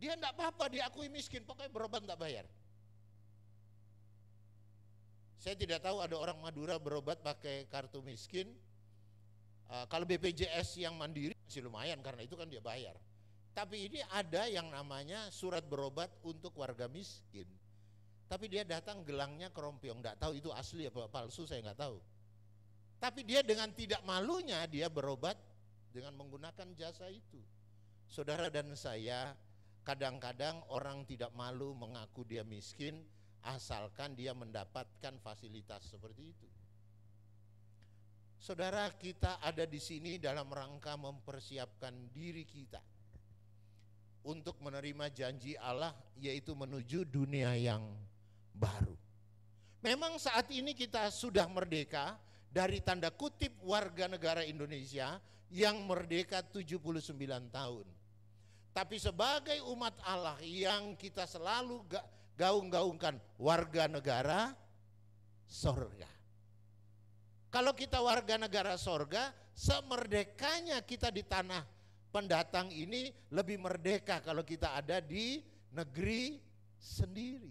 Dia enggak apa-apa, diakui miskin, pokoknya berobat enggak bayar. Saya tidak tahu ada orang Madura berobat pakai kartu miskin. Kalau BPJS yang mandiri masih lumayan karena itu kan dia bayar. Tapi ini ada yang namanya surat berobat untuk warga miskin. Tapi dia datang gelangnya kerompiong, enggak tahu itu asli apa palsu, saya enggak tahu. Tapi dia dengan tidak malunya dia berobat dengan menggunakan jasa itu. Saudara dan saya, kadang-kadang orang tidak malu mengaku dia miskin asalkan dia mendapatkan fasilitas seperti itu. Saudara, kita ada di sini dalam rangka mempersiapkan diri kita untuk menerima janji Allah, yaitu menuju dunia yang baru. Memang saat ini kita sudah merdeka dari tanda kutip warga negara Indonesia yang merdeka 79 tahun. Tapi sebagai umat Allah yang kita selalu gaung-gaungkan warga negara sorga. Kalau kita warga negara sorga, semerdekanya kita di tanah pendatang ini lebih merdeka kalau kita ada di negeri sendiri.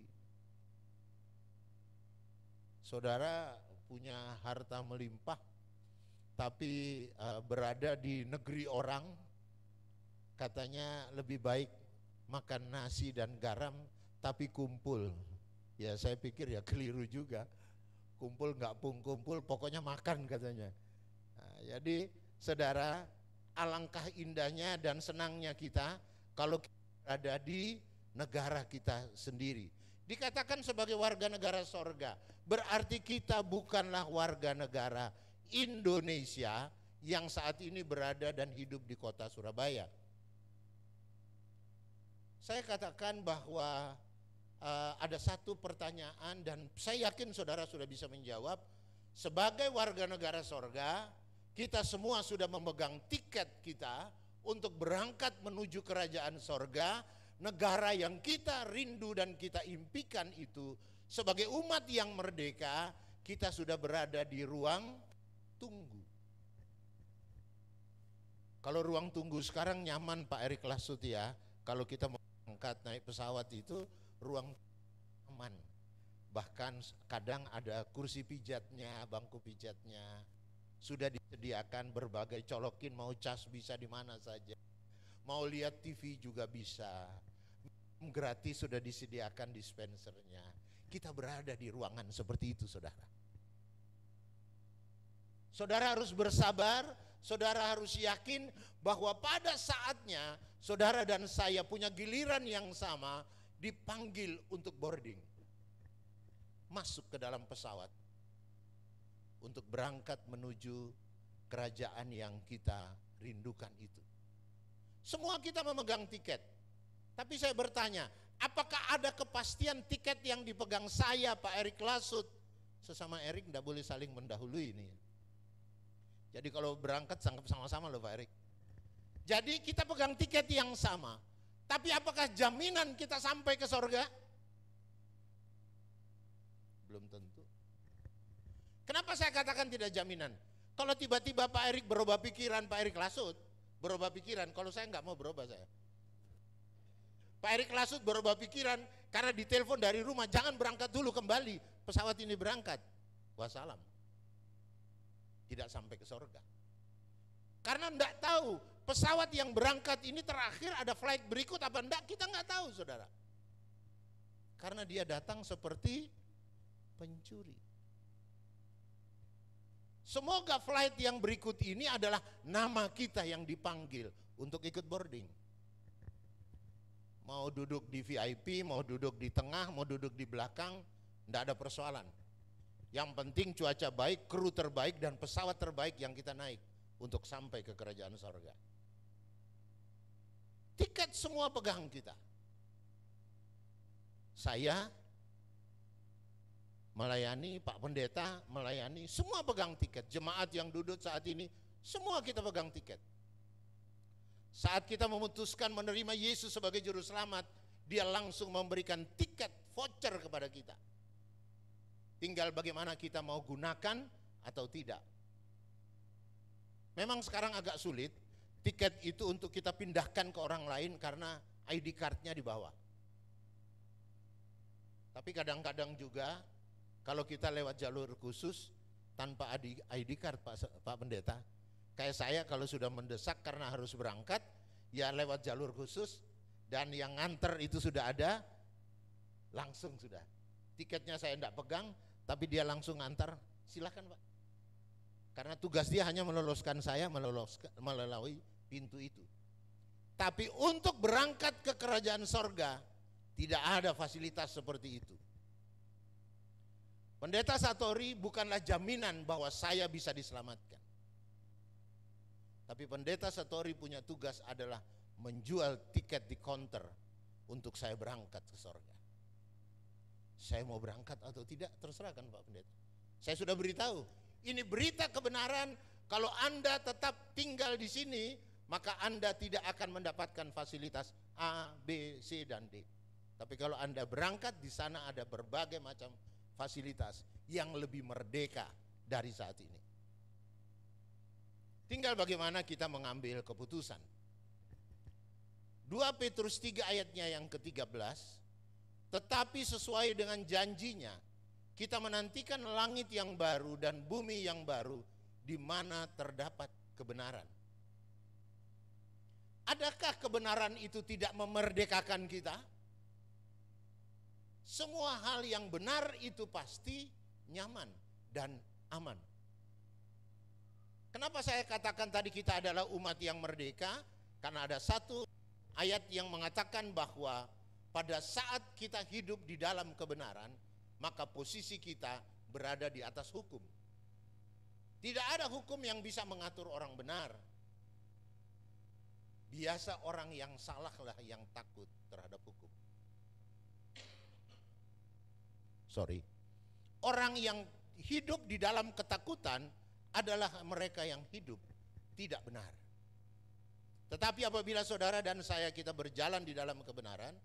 Saudara punya harta melimpah, tapi berada di negeri orang, katanya lebih baik makan nasi dan garam tapi kumpul. Ya saya pikir ya keliru juga. Kumpul nggak pun kumpul, pokoknya makan katanya. Nah, jadi saudara, alangkah indahnya dan senangnya kita kalau kita berada di negara kita sendiri. Dikatakan sebagai warga negara sorga, berarti kita bukanlah warga negara Indonesia yang saat ini berada dan hidup di kota Surabaya. Saya katakan bahwa ada satu pertanyaan dan saya yakin saudara sudah bisa menjawab. Sebagai warga negara sorga, kita semua sudah memegang tiket kita untuk berangkat menuju kerajaan sorga, negara yang kita rindu dan kita impikan itu. Sebagai umat yang merdeka, kita sudah berada di ruang tunggu. Kalau ruang tunggu sekarang nyaman Pak Erik Lasut ya, kalau kita mau berangkat naik pesawat itu ruang aman. Bahkan kadang ada kursi pijatnya, bangku pijatnya. Sudah disediakan berbagai colokin, mau cas bisa di mana saja. Mau lihat TV juga bisa. Gratis sudah disediakan dispensernya. Kita berada di ruangan seperti itu saudara. Saudara harus bersabar, saudara harus yakin bahwa pada saatnya saudara dan saya punya giliran yang sama, dipanggil untuk boarding, masuk ke dalam pesawat untuk berangkat menuju kerajaan yang kita rindukan itu. Semua kita memegang tiket, tapi saya bertanya, apakah ada kepastian tiket yang dipegang saya Pak Erik Lasut? Sesama Erik tidak boleh saling mendahului ini. Jadi kalau berangkat sama-sama loh Pak Erik. Jadi kita pegang tiket yang sama. Tapi apakah jaminan kita sampai ke sorga? Belum tentu. Kenapa saya katakan tidak jaminan? Kalau tiba-tiba Pak Erik berubah pikiran, Pak Erik Lasut berubah pikiran, kalau saya nggak mau berubah saya. Pak Erik Lasut berubah pikiran karena ditelepon dari rumah, jangan berangkat dulu kembali, pesawat ini berangkat. Wassalam. Tidak sampai ke sorga. Karena enggak tahu pesawat yang berangkat ini terakhir ada flight berikut apa enggak, kita enggak tahu saudara. Karena dia datang seperti pencuri. Semoga flight yang berikut ini adalah nama kita yang dipanggil untuk ikut boarding. Mau duduk di VIP, mau duduk di tengah, mau duduk di belakang, enggak ada persoalan. Yang penting cuaca baik, kru terbaik, dan pesawat terbaik yang kita naik untuk sampai ke kerajaan sorga. Tiket semua pegang kita. Saya melayani, Pak Pendeta melayani, semua pegang tiket. Jemaat yang duduk saat ini, semua kita pegang tiket. Saat kita memutuskan menerima Yesus sebagai juru selamat, dia langsung memberikan tiket voucher kepada kita. Tinggal bagaimana kita mau gunakan atau tidak. Memang sekarang agak sulit, tiket itu untuk kita pindahkan ke orang lain karena ID card-nya di bawah. Tapi kadang-kadang juga kalau kita lewat jalur khusus tanpa ID card Pak Pendeta, kayak saya kalau sudah mendesak karena harus berangkat, ya lewat jalur khusus dan yang nganter itu sudah ada, langsung sudah. Tiketnya saya tidak pegang, tapi dia langsung ngantar, silakan Pak. Karena tugas dia hanya meloloskan saya melalui pintu itu. Tapi untuk berangkat ke kerajaan sorga, tidak ada fasilitas seperti itu. Pendeta Satori bukanlah jaminan bahwa saya bisa diselamatkan. Tapi Pendeta Satori punya tugas adalah menjual tiket di counter untuk saya berangkat ke sorga. Saya mau berangkat atau tidak terserah kan Pak Pendeta. Saya sudah beritahu, ini berita kebenaran. Kalau Anda tetap tinggal di sini, maka Anda tidak akan mendapatkan fasilitas A, B, C, dan D. Tapi kalau Anda berangkat, di sana ada berbagai macam fasilitas yang lebih merdeka dari saat ini. Tinggal bagaimana kita mengambil keputusan. 2 Petrus 3 ayatnya yang ke-13, tetapi sesuai dengan janjinya, kita menantikan langit yang baru dan bumi yang baru di mana terdapat kebenaran. Adakah kebenaran itu tidak memerdekakan kita? Semua hal yang benar itu pasti nyaman dan aman. Kenapa saya katakan tadi kita adalah umat yang merdeka? Karena ada satu ayat yang mengatakan bahwa pada saat kita hidup di dalam kebenaran, maka posisi kita berada di atas hukum. Tidak ada hukum yang bisa mengatur orang benar. Biasa orang yang salahlah yang takut terhadap hukum. Orang yang hidup di dalam ketakutan adalah mereka yang hidup tidak benar. Tetapi apabila saudara dan saya kita berjalan di dalam kebenaran,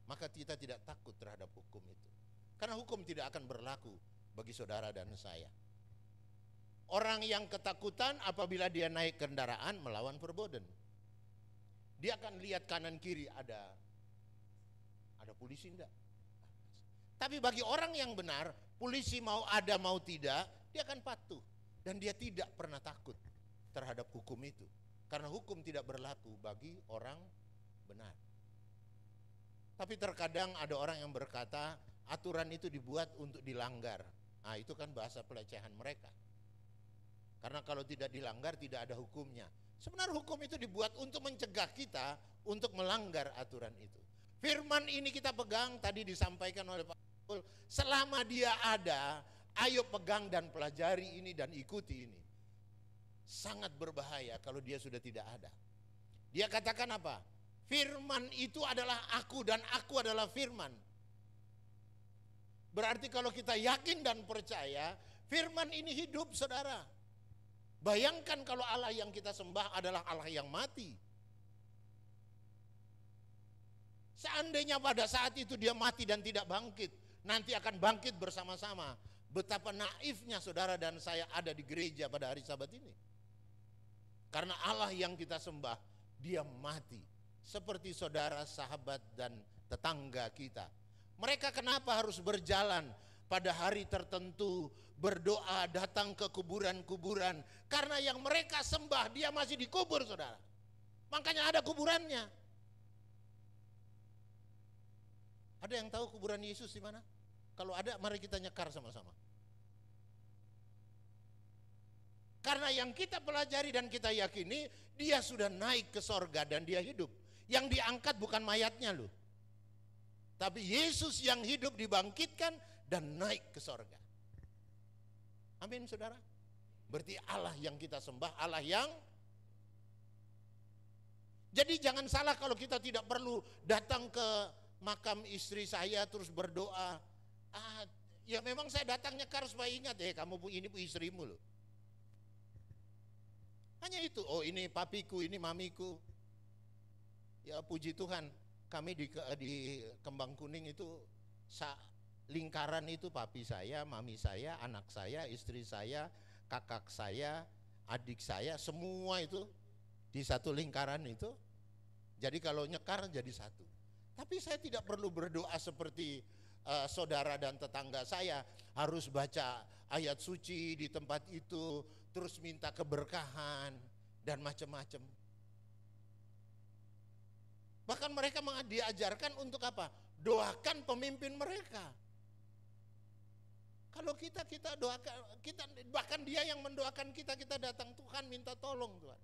maka kita tidak takut terhadap hukum itu. Karena hukum tidak akan berlaku bagi saudara dan saya. Orang yang ketakutan apabila dia naik kendaraan melawan verboden. Dia akan lihat kanan kiri ada polisi enggak. Tapi bagi orang yang benar, polisi mau ada mau tidak, dia akan patuh. Dan dia tidak pernah takut terhadap hukum itu. Karena hukum tidak berlaku bagi orang benar. Tapi terkadang ada orang yang berkata, aturan itu dibuat untuk dilanggar. Nah itu kan bahasa pelecehan mereka. Karena kalau tidak dilanggar tidak ada hukumnya. Sebenarnya hukum itu dibuat untuk mencegah kita untuk melanggar aturan itu. Firman ini kita pegang, tadi disampaikan oleh Pak Paul, selama dia ada, ayo pegang dan pelajari ini dan ikuti ini. Sangat berbahaya kalau dia sudah tidak ada. Dia katakan apa? Firman itu adalah aku dan aku adalah firman. Berarti kalau kita yakin dan percaya, firman ini hidup saudara. Bayangkan kalau Allah yang kita sembah adalah Allah yang mati. Seandainya pada saat itu dia mati dan tidak bangkit, nanti akan bangkit bersama-sama. Betapa naifnya saudara dan saya ada di gereja pada hari Sabat ini. Karena Allah yang kita sembah, dia mati. Seperti saudara, sahabat, dan tetangga kita. Mereka kenapa harus berjalan pada hari tertentu, berdoa, datang ke kuburan-kuburan? Karena yang mereka sembah, dia masih dikubur saudara. Makanya ada kuburannya. Ada yang tahu kuburan Yesus di mana? Kalau ada, mari kita nyekar sama-sama. Karena yang kita pelajari dan kita yakini, dia sudah naik ke sorga dan dia hidup. Yang diangkat bukan mayatnya loh. Tapi Yesus yang hidup dibangkitkan dan naik ke sorga. Amin saudara. Berarti Allah yang kita sembah, Allah yang. Jadi jangan salah kalau kita tidak perlu datang ke makam istri saya terus berdoa. Ya memang saya datangnya karena supaya ingat kamu ini istrimu loh. Hanya itu. Oh ini papiku, ini mamiku. Ya puji Tuhan, kami di Kembang Kuning itu lingkaran itu papi saya, mami saya, anak saya, istri saya, kakak saya, adik saya, semua itu di satu lingkaran itu. Jadi kalau nyekar jadi satu. Tapi saya tidak perlu berdoa seperti saudara dan tetangga saya, harus baca ayat suci di tempat itu, terus minta keberkahan dan macam-macam. Bahkan mereka diajarkan untuk apa? Doakan pemimpin mereka. Kalau kita doakan, bahkan dia yang mendoakan kita datang, Tuhan minta tolong Tuhan.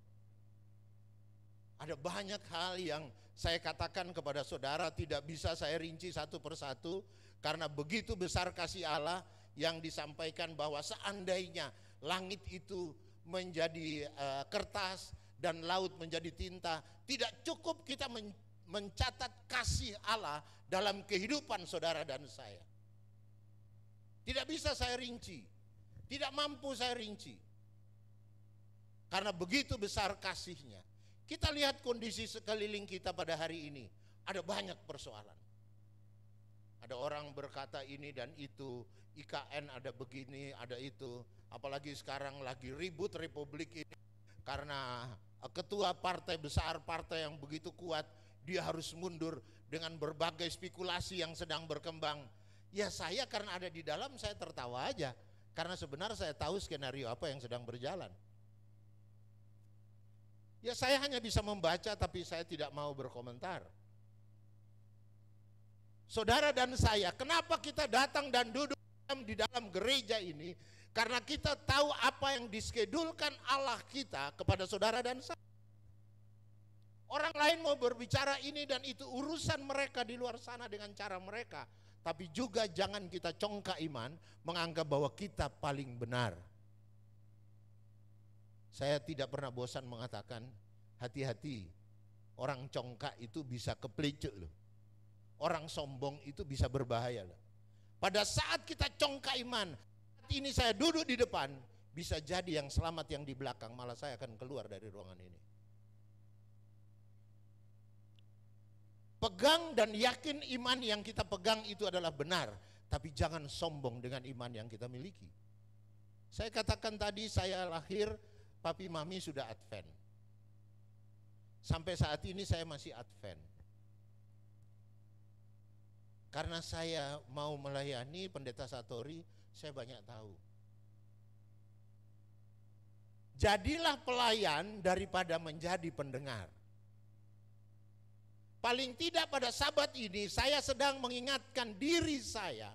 Ada banyak hal yang saya katakan kepada saudara tidak bisa saya rinci satu persatu, karena begitu besar kasih Allah yang disampaikan bahwa seandainya langit itu menjadi kertas dan laut menjadi tinta, tidak cukup kita mencatat kasih Allah dalam kehidupan saudara dan saya. Tidak bisa saya rinci, tidak mampu saya rinci, karena begitu besar kasihnya. Kita lihat kondisi sekeliling kita pada hari ini, ada banyak persoalan. Ada orang berkata ini dan itu, IKN ada begini, ada itu. Apalagi sekarang lagi ribut republik ini karena ketua partai besar, partai yang begitu kuat, dia harus mundur dengan berbagai spekulasi yang sedang berkembang. Ya saya karena ada di dalam saya tertawa aja, karena sebenarnya saya tahu skenario apa yang sedang berjalan. Ya saya hanya bisa membaca tapi saya tidak mau berkomentar. Saudara dan saya, kenapa kita datang dan duduk di dalam gereja ini? Karena kita tahu apa yang diskedulkan Allah kita kepada saudara dan saya. Orang lain mau berbicara ini dan itu urusan mereka di luar sana dengan cara mereka. Tapi juga jangan kita congkak iman menganggap bahwa kita paling benar. Saya tidak pernah bosan mengatakan, hati-hati, orang congkak itu bisa keplicek loh. Orang sombong itu bisa berbahaya loh. Pada saat kita congkak iman, saat ini saya duduk di depan, bisa jadi yang selamat yang di belakang, malah saya akan keluar dari ruangan ini. Pegang dan yakin iman yang kita pegang itu adalah benar, tapi jangan sombong dengan iman yang kita miliki. Saya katakan tadi saya lahir, papi mami sudah Advent. Sampai saat ini saya masih Advent. Karena saya mau melayani Pendeta Satori, saya banyak tahu. Jadilah pelayan daripada menjadi pendengar. Paling tidak pada Sabat ini saya sedang mengingatkan diri saya.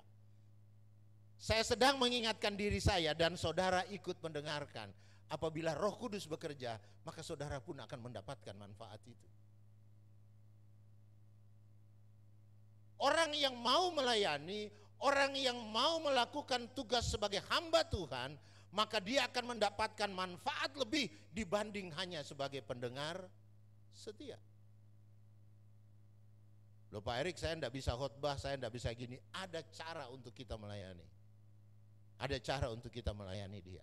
Saya sedang mengingatkan diri saya dan saudara ikut mendengarkan. Apabila Roh Kudus bekerja, maka saudara pun akan mendapatkan manfaat itu. Orang yang mau melayani, orang yang mau melakukan tugas sebagai hamba Tuhan, maka dia akan mendapatkan manfaat lebih dibanding hanya sebagai pendengar setia. Loh Pak Erik, saya tidak bisa khotbah, saya tidak bisa gini. Ada cara untuk kita melayani. Ada cara untuk kita melayani dia.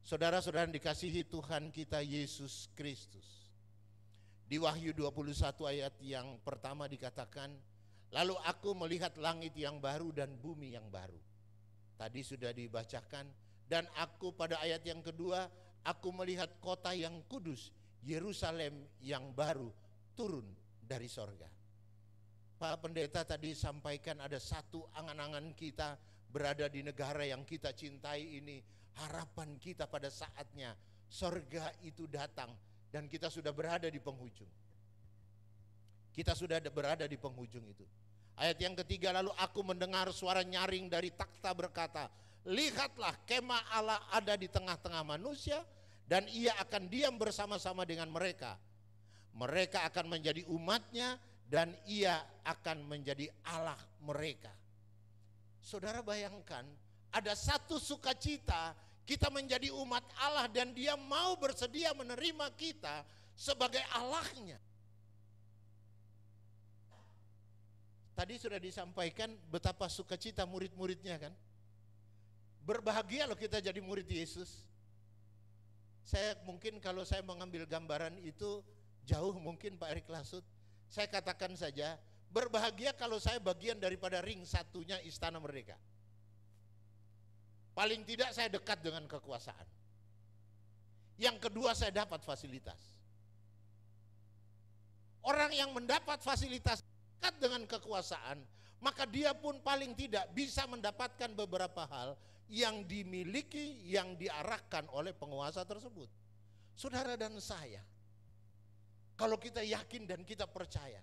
Saudara-saudara dikasihi Tuhan kita Yesus Kristus. Di Wahyu 21 ayat yang pertama dikatakan, lalu aku melihat langit yang baru dan bumi yang baru. Tadi sudah dibacakan. Dan aku pada ayat yang kedua, aku melihat kota yang kudus, Yerusalem yang baru, turun dari sorga. Pak Pendeta tadi sampaikan ada satu angan-angan kita berada di negara yang kita cintai ini. Harapan kita pada saatnya sorga itu datang dan kita sudah berada di penghujung. Kita sudah berada di penghujung itu. Ayat yang ketiga, lalu aku mendengar suara nyaring dari takhta berkata, lihatlah kemah Allah ada di tengah-tengah manusia dan ia akan diam bersama-sama dengan mereka. Mereka akan menjadi umatnya dan ia akan menjadi Allah mereka. Saudara bayangkan, ada satu sukacita, kita menjadi umat Allah dan Dia mau bersedia menerima kita sebagai Allahnya. Tadi sudah disampaikan betapa sukacita murid-muridnya kan. Berbahagia loh kita jadi murid Yesus. Saya mungkin kalau saya mengambil gambaran itu jauh mungkin Pak Erik Lasut. Saya katakan saja, berbahagia kalau saya bagian daripada ring satunya Istana Merdeka. Paling tidak saya dekat dengan kekuasaan. Yang kedua saya dapat fasilitas. Orang yang mendapat fasilitas dekat dengan kekuasaan, maka dia pun paling tidak bisa mendapatkan beberapa hal yang dimiliki, yang diarahkan oleh penguasa tersebut. Saudara dan saya, kalau kita yakin dan kita percaya,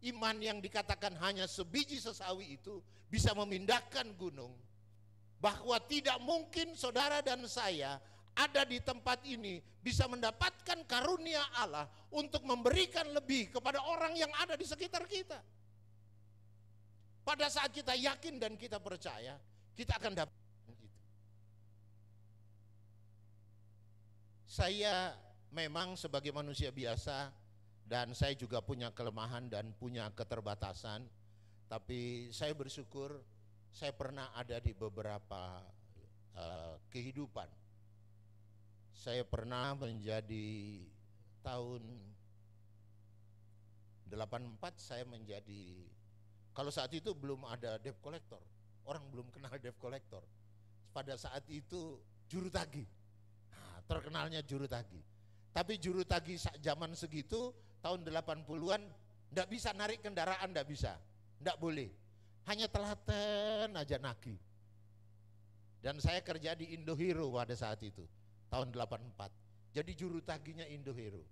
iman yang dikatakan hanya sebiji sesawi itu bisa memindahkan gunung, bahwa tidak mungkin saudara dan saya ada di tempat ini bisa mendapatkan karunia Allah untuk memberikan lebih kepada orang yang ada di sekitar kita. Pada saat kita yakin dan kita percaya, kita akan dapat itu. Saya memang sebagai manusia biasa dan saya juga punya kelemahan dan punya keterbatasan, tapi saya bersyukur saya pernah ada di beberapa kehidupan. Saya pernah menjadi tahun 84 saya menjadi, kalau saat itu belum ada debt collector, orang belum kenal debt collector. Pada saat itu juru tagih, terkenalnya juru tagih. Tapi juru tagih zaman segitu tahun 80-an enggak bisa narik kendaraan, enggak bisa, enggak boleh. Hanya telaten aja nagih. Dan saya kerja di Indohero pada saat itu, tahun 84. Jadi juru tagihnya Indohero.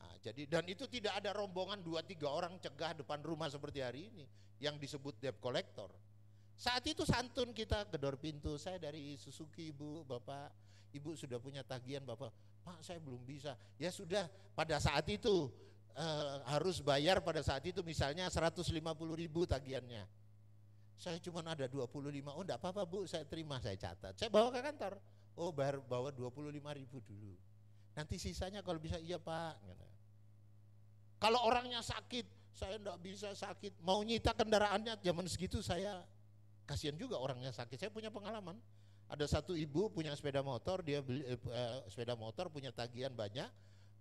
Nah, jadi dan itu tidak ada rombongan 2-3 orang cegah depan rumah seperti hari ini yang disebut debt collector. Saat itu santun kita gedor pintu, saya dari Suzuki Ibu, Bapak, Ibu sudah punya tagihan Bapak. Pak saya belum bisa. Ya sudah, pada saat itu harus bayar pada saat itu misalnya 150.000 tagihannya. Saya cuma ada 25, oh enggak apa-apa Bu, saya terima, saya catat. Saya bawa ke kantor, oh bayar bawa 25.000 dulu. Nanti sisanya kalau bisa iya Pak. Kalau orangnya sakit, saya enggak bisa sakit, mau nyita kendaraannya zaman segitu saya kasihan juga orangnya sakit. Saya punya pengalaman. Ada satu ibu punya sepeda motor, dia beli sepeda motor punya tagihan banyak.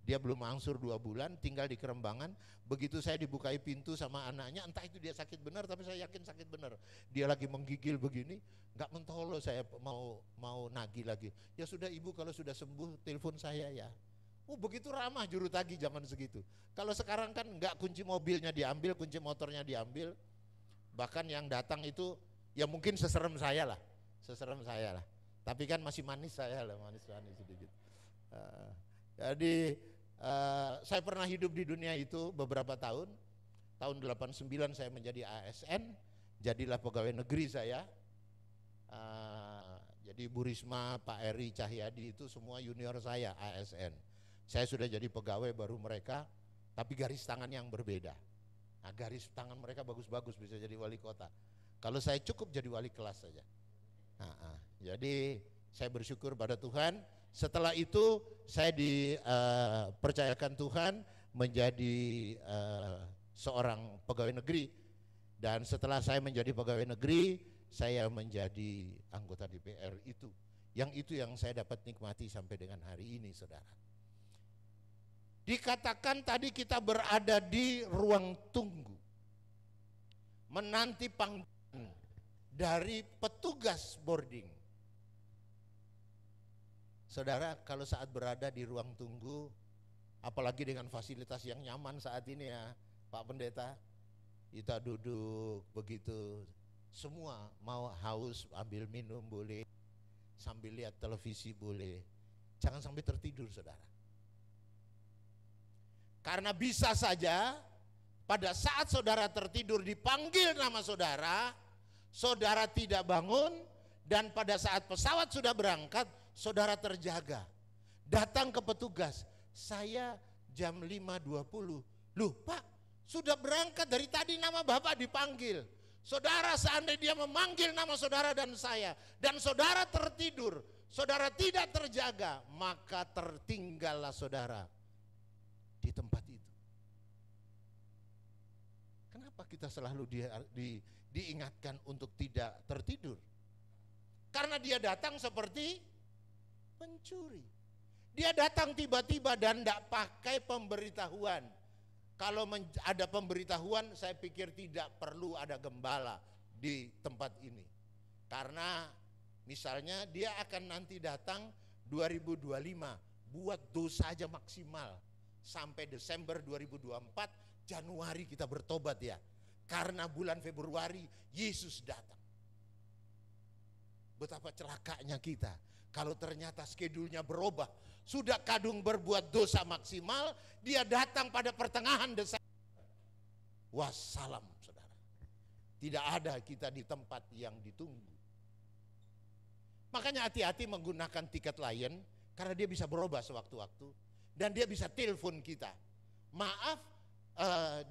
Dia belum angsur 2 bulan, tinggal di Kerembangan. Begitu saya dibukai pintu sama anaknya, entah itu dia sakit benar, tapi saya yakin sakit benar. Dia lagi menggigil begini, nggak mentolo saya mau nagih lagi. Ya sudah Ibu, kalau sudah sembuh telepon saya ya. Oh begitu ramah juru tagih zaman segitu. Kalau sekarang kan nggak, kunci mobilnya diambil, kunci motornya diambil. Bahkan yang datang itu ya mungkin seserem saya lah. Tapi kan masih manis saya lah, manis sedikit. Jadi saya pernah hidup di dunia itu beberapa tahun. Tahun 89 saya menjadi ASN, jadilah pegawai negeri saya. Jadi Bu Risma, Pak Eri Cahyadi itu semua junior saya ASN. Saya sudah jadi pegawai baru mereka, tapi garis tangan yang berbeda. Nah, garis tangan mereka bagus-bagus bisa jadi wali kota. Kalau saya cukup jadi wali kelas saja. Jadi saya bersyukur pada Tuhan. Setelah itu saya dipercayakan Tuhan menjadi seorang pegawai negeri. Dan setelah saya menjadi pegawai negeri, saya menjadi anggota DPR itu. Yang itu yang saya dapat nikmati sampai dengan hari ini, saudara. Dikatakan tadi kita berada di ruang tunggu, menanti panggilan dari petugas boarding. Saudara, kalau saat berada di ruang tunggu, apalagi dengan fasilitas yang nyaman saat ini ya Pak Pendeta, kita duduk begitu, semua mau haus ambil minum boleh, sambil lihat televisi boleh, jangan sampai tertidur saudara. Karena bisa saja pada saat saudara tertidur dipanggil nama saudara, saudara tidak bangun, dan pada saat pesawat sudah berangkat, saudara terjaga. Datang ke petugas, saya jam 5.20. Loh Pak, sudah berangkat dari tadi nama Bapak dipanggil. Saudara, seandainya dia memanggil nama saudara dan saya, dan saudara tertidur, saudara tidak terjaga, maka tertinggallah saudara di tempat itu. Kenapa kita selalu diingatkan untuk tidak tertidur? Karena dia datang seperti pencuri. Dia datang tiba-tiba dan tidak pakai pemberitahuan. Kalau ada pemberitahuan, saya pikir tidak perlu ada gembala di tempat ini. Karena misalnya dia akan nanti datang 2025, buat dosa aja maksimal. Sampai Desember 2024, Januari kita bertobat ya. Karena bulan Februari Yesus datang. Betapa celakanya kita kalau ternyata skedulnya berubah. Sudah kadung berbuat dosa maksimal, dia datang pada pertengahan Desember. Wassalam saudara. Tidak ada kita di tempat yang ditunggu. Makanya hati-hati menggunakan tiket Lion, karena dia bisa berubah sewaktu-waktu. Dan dia bisa telepon kita. Maaf,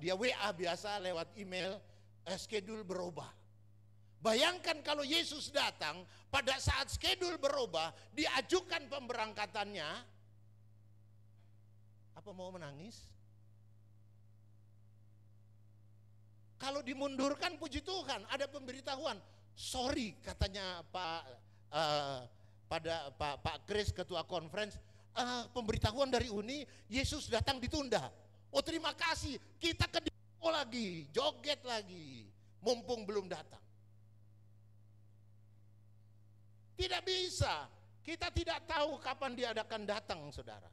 dia WA biasa lewat email, schedule berubah. Bayangkan kalau Yesus datang pada saat schedule berubah, diajukan pemberangkatannya, apa mau menangis? Kalau dimundurkan puji Tuhan, ada pemberitahuan. Sorry katanya Pak Chris ketua conference, pemberitahuan dari Uni, Yesus datang ditunda. Oh terima kasih, kita ke disco lagi, joget lagi, mumpung belum datang. Tidak bisa, kita tidak tahu kapan dia akan datang saudara.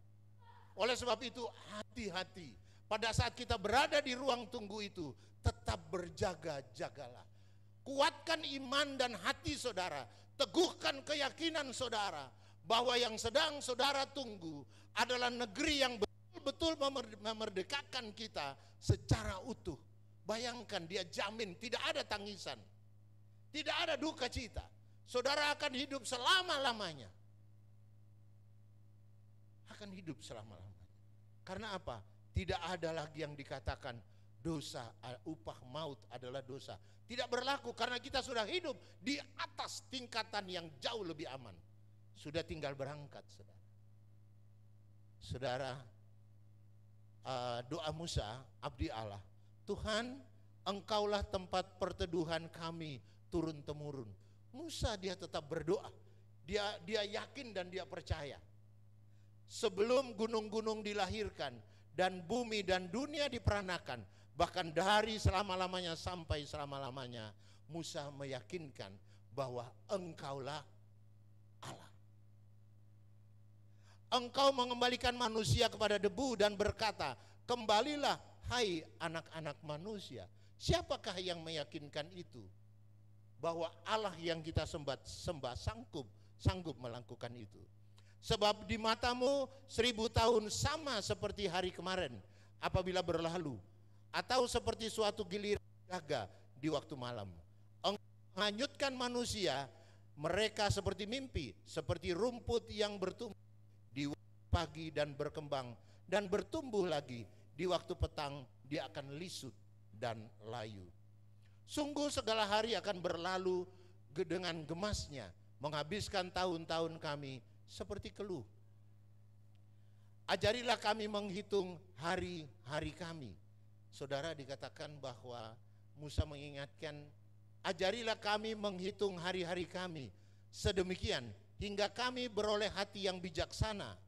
Oleh sebab itu hati-hati, pada saat kita berada di ruang tunggu itu, tetap berjaga-jagalah. Kuatkan iman dan hati saudara, teguhkan keyakinan saudara, bahwa yang sedang saudara tunggu adalah negeri yang betul-betul memerdekakan kita secara utuh. Bayangkan dia jamin tidak ada tangisan, tidak ada duka cita. Saudara akan hidup selama-lamanya. Akan hidup selama-lamanya. Karena apa? Tidak ada lagi yang dikatakan dosa, upah maut adalah dosa. Tidak berlaku karena kita sudah hidup di atas tingkatan yang jauh lebih aman. Sudah tinggal berangkat, saudara. Saudara, doa Musa, abdi Allah. Tuhan, Engkaulah tempat perteduhan kami turun-temurun. Musa dia tetap berdoa. Dia yakin dan dia percaya. Sebelum gunung-gunung dilahirkan dan bumi dan dunia diperanakan, bahkan dari selama-lamanya sampai selama-lamanya, Musa meyakinkan bahwa Engkaulah Allah. Engkau mengembalikan manusia kepada debu dan berkata, kembalilah hai anak-anak manusia. Siapakah yang meyakinkan itu? Bahwa Allah yang kita sembah sanggup melakukan itu. Sebab di matamu 1000 tahun sama seperti hari kemarin apabila berlalu, atau seperti suatu giliran jaga di waktu malam. Engkau menghanyutkan manusia, mereka seperti mimpi, seperti rumput yang bertumbuh di waktu pagi dan berkembang dan bertumbuh lagi di waktu petang, dia akan lisut dan layu. Sungguh segala hari akan berlalu dengan gemasnya, menghabiskan tahun-tahun kami seperti keluh. Ajarilah kami menghitung hari-hari kami. Saudara, dikatakan bahwa Musa mengingatkan, ajarilah kami menghitung hari-hari kami sedemikian hingga kami beroleh hati yang bijaksana.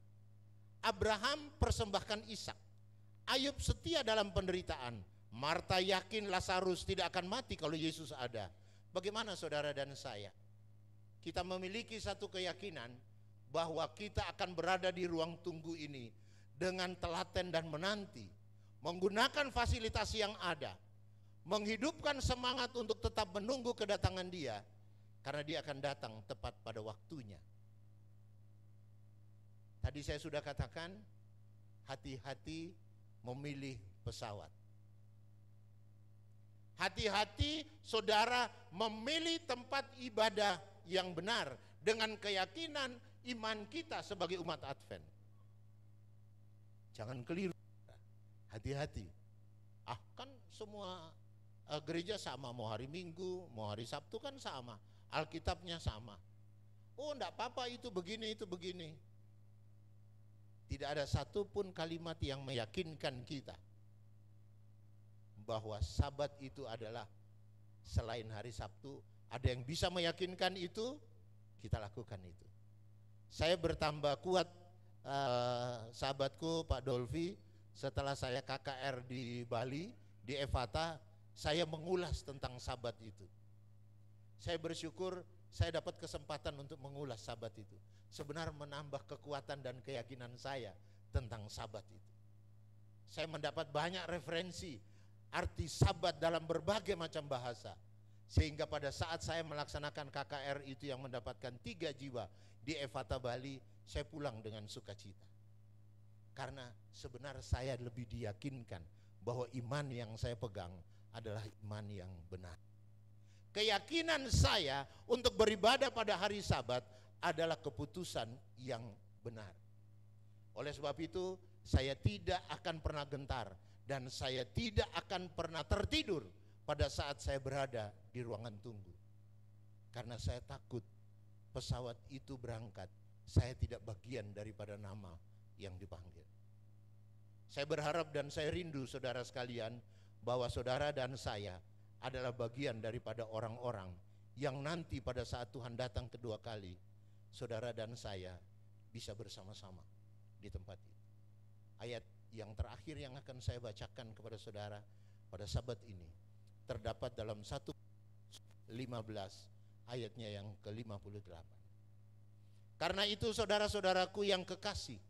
Abraham persembahkan Ishak, Ayub setia dalam penderitaan, Marta yakin Lazarus tidak akan mati kalau Yesus ada. Bagaimana saudara dan saya? Kita memiliki satu keyakinan bahwa kita akan berada di ruang tunggu ini dengan telaten dan menanti, menggunakan fasilitas yang ada, menghidupkan semangat untuk tetap menunggu kedatangan dia, karena dia akan datang tepat pada waktunya. Tadi saya sudah katakan, hati-hati memilih pesawat. Hati-hati saudara memilih tempat ibadah yang benar dengan keyakinan iman kita sebagai umat Advent. Jangan keliru. Hati-hati. Kan semua gereja sama, mau hari Minggu, mau hari Sabtu kan sama, Alkitabnya sama. Oh enggak apa-apa, itu begini, itu begini. Tidak ada satupun kalimat yang meyakinkan kita bahwa Sabat itu adalah selain hari Sabtu. Ada yang bisa meyakinkan itu, kita lakukan itu. Saya bertambah kuat sahabatku Pak Dolvi, setelah saya KKR di Bali, di Evata, saya mengulas tentang Sabat itu. Saya bersyukur saya dapat kesempatan untuk mengulas Sabat itu. Sebenarnya menambah kekuatan dan keyakinan saya tentang Sabat itu. Saya mendapat banyak referensi arti Sabat dalam berbagai macam bahasa. Sehingga pada saat saya melaksanakan KKR itu yang mendapatkan 3 jiwa di Evata Bali, saya pulang dengan sukacita. Karena sebenarnya saya lebih diyakinkan bahwa iman yang saya pegang adalah iman yang benar. Keyakinan saya untuk beribadah pada hari Sabat adalah keputusan yang benar. Oleh sebab itu, saya tidak akan pernah gentar dan saya tidak akan pernah tertidur pada saat saya berada di ruangan tunggu. Karena saya takut pesawat itu berangkat, saya tidak bagian daripada nama yang dipanggil. Saya berharap dan saya rindu saudara sekalian bahwa saudara dan saya adalah bagian daripada orang-orang yang nanti pada saat Tuhan datang kedua kali, saudara dan saya bisa bersama-sama di tempat itu. Ayat yang terakhir yang akan saya bacakan kepada saudara pada Sabat ini terdapat dalam 1 15 ayatnya yang ke-58. Karena itu saudara-saudaraku yang kekasih,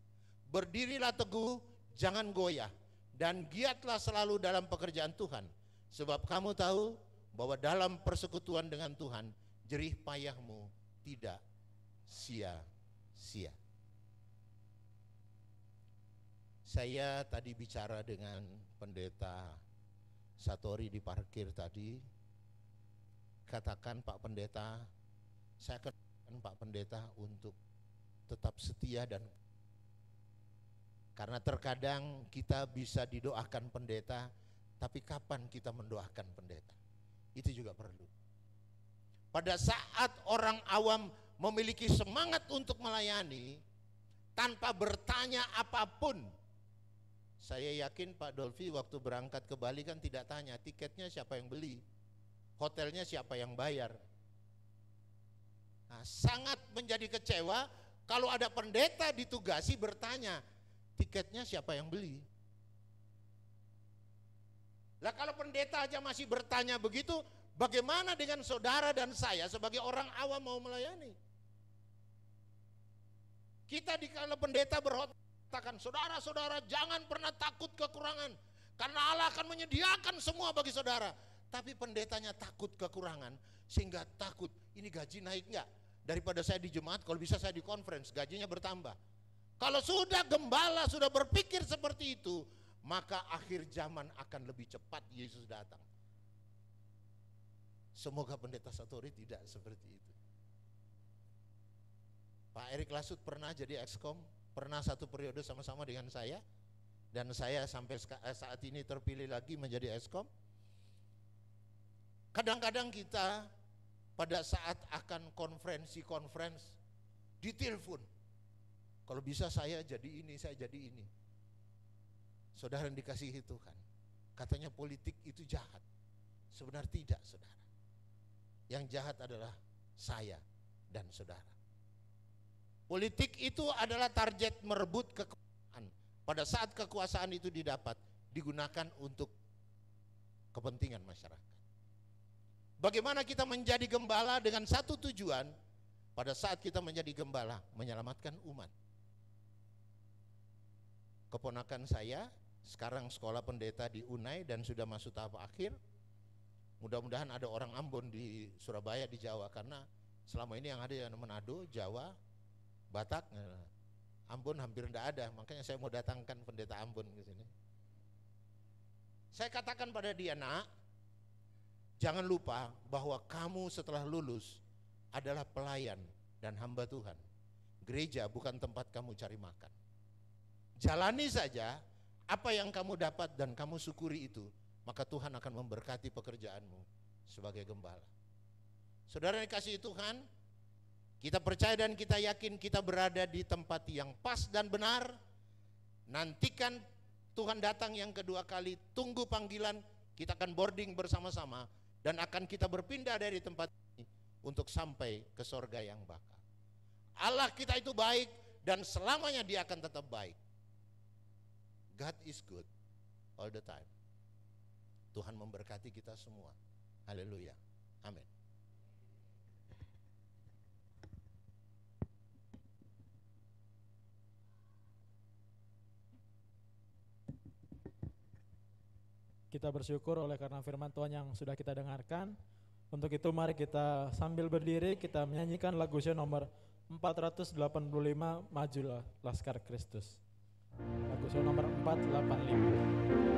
berdirilah teguh, jangan goyah, dan giatlah selalu dalam pekerjaan Tuhan. Sebab kamu tahu bahwa dalam persekutuan dengan Tuhan, jerih payahmu tidak sia-sia. Saya tadi bicara dengan pendeta Satori di parkir tadi. Katakan Pak Pendeta, saya akan Pak Pendeta untuk tetap setia, dan karena terkadang kita bisa didoakan pendeta, tapi kapan kita mendoakan pendeta? Itu juga perlu. Pada saat orang awam memiliki semangat untuk melayani tanpa bertanya apapun, saya yakin Pak Dolvi waktu berangkat ke Bali kan tidak tanya tiketnya siapa yang beli, hotelnya siapa yang bayar. Nah, sangat menjadi kecewa kalau ada pendeta ditugasi bertanya tiketnya siapa yang beli. Lah kalau pendeta aja masih bertanya begitu, bagaimana dengan saudara dan saya sebagai orang awam mau melayani? Kita kalau pendeta berkatakan, saudara-saudara jangan pernah takut kekurangan, karena Allah akan menyediakan semua bagi saudara. Tapi pendetanya takut kekurangan, sehingga takut ini gaji naik enggak? Daripada saya di jemaat, kalau bisa saya di conference, gajinya bertambah. Kalau sudah gembala sudah berpikir seperti itu, maka akhir zaman akan lebih cepat Yesus datang. Semoga pendeta Satori tidak seperti itu. Pak Erik Lasut pernah jadi ekskom, pernah satu periode sama-sama dengan saya, dan saya sampai saat ini terpilih lagi menjadi ekskom. Kadang-kadang kita pada saat akan konferensi ditelepon, kalau bisa saya jadi ini, saya jadi ini. Saudara yang dikasihi Tuhan, katanya politik itu jahat. Sebenarnya tidak, saudara. Yang jahat adalah saya dan saudara. Politik itu adalah target merebut kekuasaan. Pada saat kekuasaan itu didapat, digunakan untuk kepentingan masyarakat. Bagaimana kita menjadi gembala dengan satu tujuan? Pada saat kita menjadi gembala, menyelamatkan umat. Keponakan saya sekarang sekolah pendeta di UNAI dan sudah masuk tahap akhir. Mudah-mudahan ada orang Ambon di Surabaya, di Jawa, karena selama ini yang ada yang Manado, Jawa, Batak, Ambon hampir tidak ada. Makanya saya mau datangkan pendeta Ambon ke sini. Saya katakan pada dia, nak, jangan lupa bahwa kamu setelah lulus adalah pelayan dan hamba Tuhan. Gereja bukan tempat kamu cari makan. Jalani saja apa yang kamu dapat dan kamu syukuri itu, maka Tuhan akan memberkati pekerjaanmu sebagai gembala. Saudara dikasihi Tuhan, kita percaya dan kita yakin kita berada di tempat yang pas dan benar. Nantikan Tuhan datang yang kedua kali, tunggu panggilan, kita akan boarding bersama-sama dan akan kita berpindah dari tempat ini untuk sampai ke sorga yang bakal. Allah kita itu baik dan selamanya dia akan tetap baik. God is good all the time. Tuhan memberkati kita semua. Haleluya. Amin. Kita bersyukur oleh karena firman Tuhan yang sudah kita dengarkan. Untuk itu mari kita sambil berdiri kita menyanyikan lagu nomor 485, Majulah Laskar Kristus. Lagu nomor 485.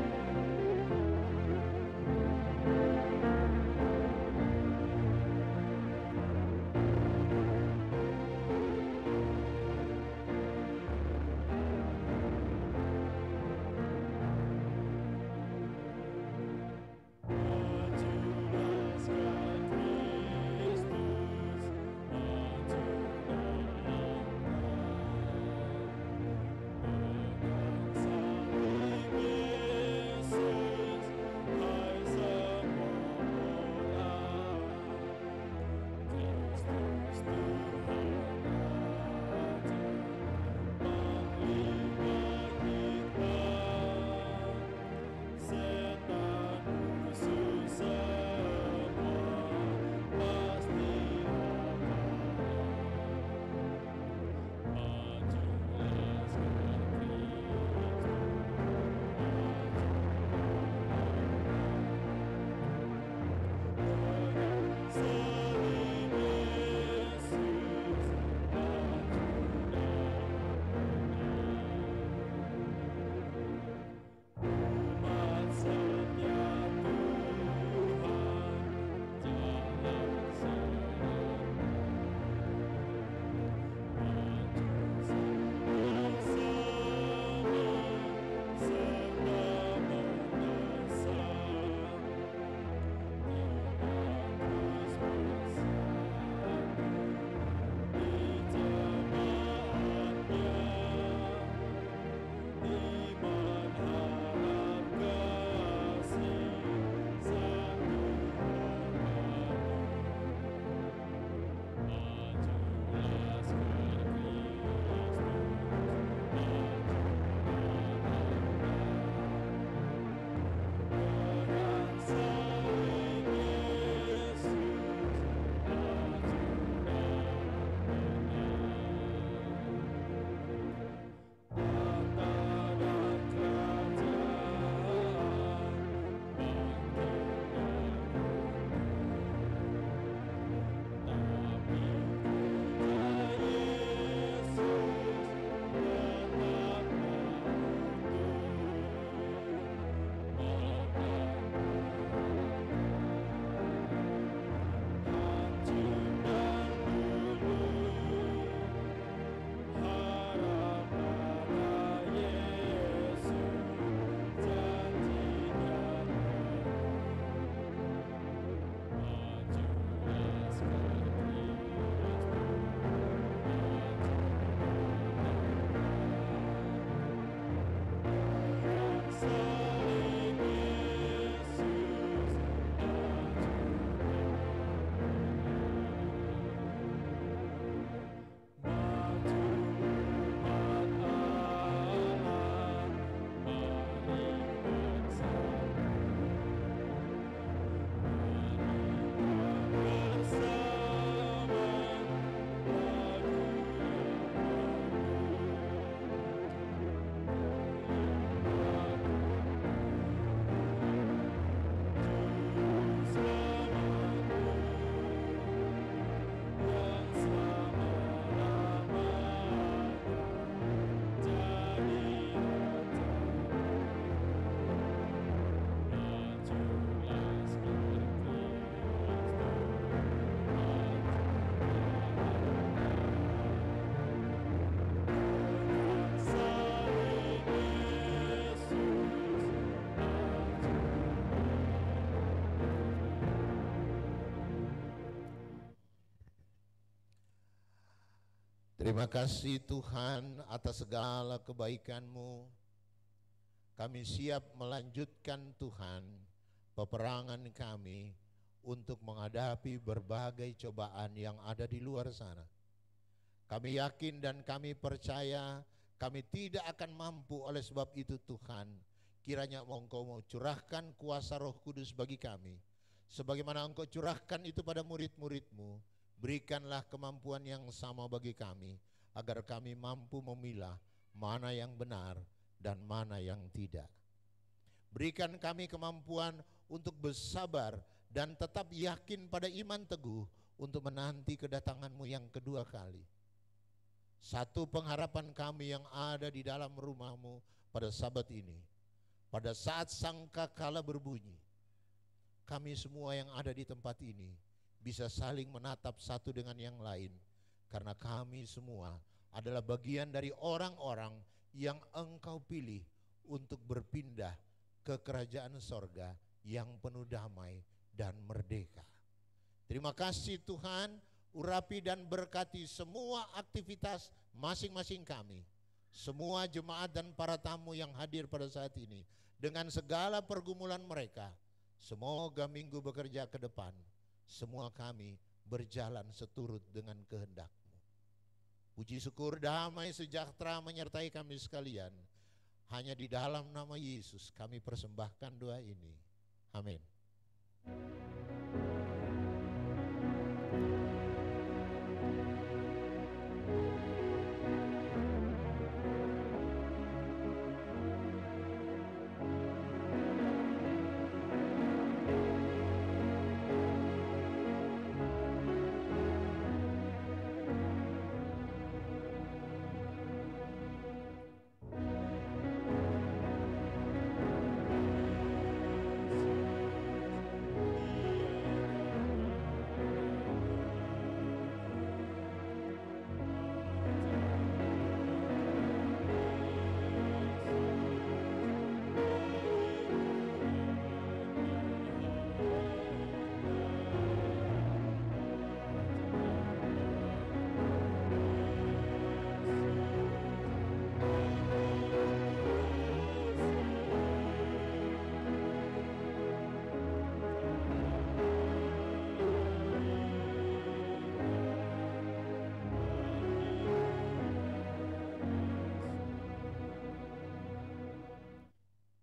Terima kasih Tuhan atas segala kebaikan-Mu. Kami siap melanjutkan Tuhan peperangan kami untuk menghadapi berbagai cobaan yang ada di luar sana. Kami yakin dan kami percaya kami tidak akan mampu. Oleh sebab itu Tuhan, kiranya Engkau mau curahkan kuasa Roh Kudus bagi kami. Sebagaimana Engkau curahkan itu pada murid-murid-Mu, berikanlah kemampuan yang sama bagi kami, agar kami mampu memilah mana yang benar dan mana yang tidak. Berikan kami kemampuan untuk bersabar dan tetap yakin pada iman teguh untuk menanti kedatangan-Mu yang kedua kali. Satu pengharapan kami yang ada di dalam rumah-Mu pada Sabat ini, pada saat sangkakala berbunyi, kami semua yang ada di tempat ini bisa saling menatap satu dengan yang lain, karena kami semua adalah bagian dari orang-orang yang Engkau pilih untuk berpindah ke kerajaan sorga yang penuh damai dan merdeka. Terima kasih Tuhan, urapi dan berkati semua aktivitas masing-masing kami, semua jemaat dan para tamu yang hadir pada saat ini, dengan segala pergumulan mereka. Semoga minggu bekerja ke depan, semua kami berjalan seturut dengan kehendak-Mu. Puji syukur, damai sejahtera menyertai kami sekalian. Hanya di dalam nama Yesus kami persembahkan doa ini. Amin.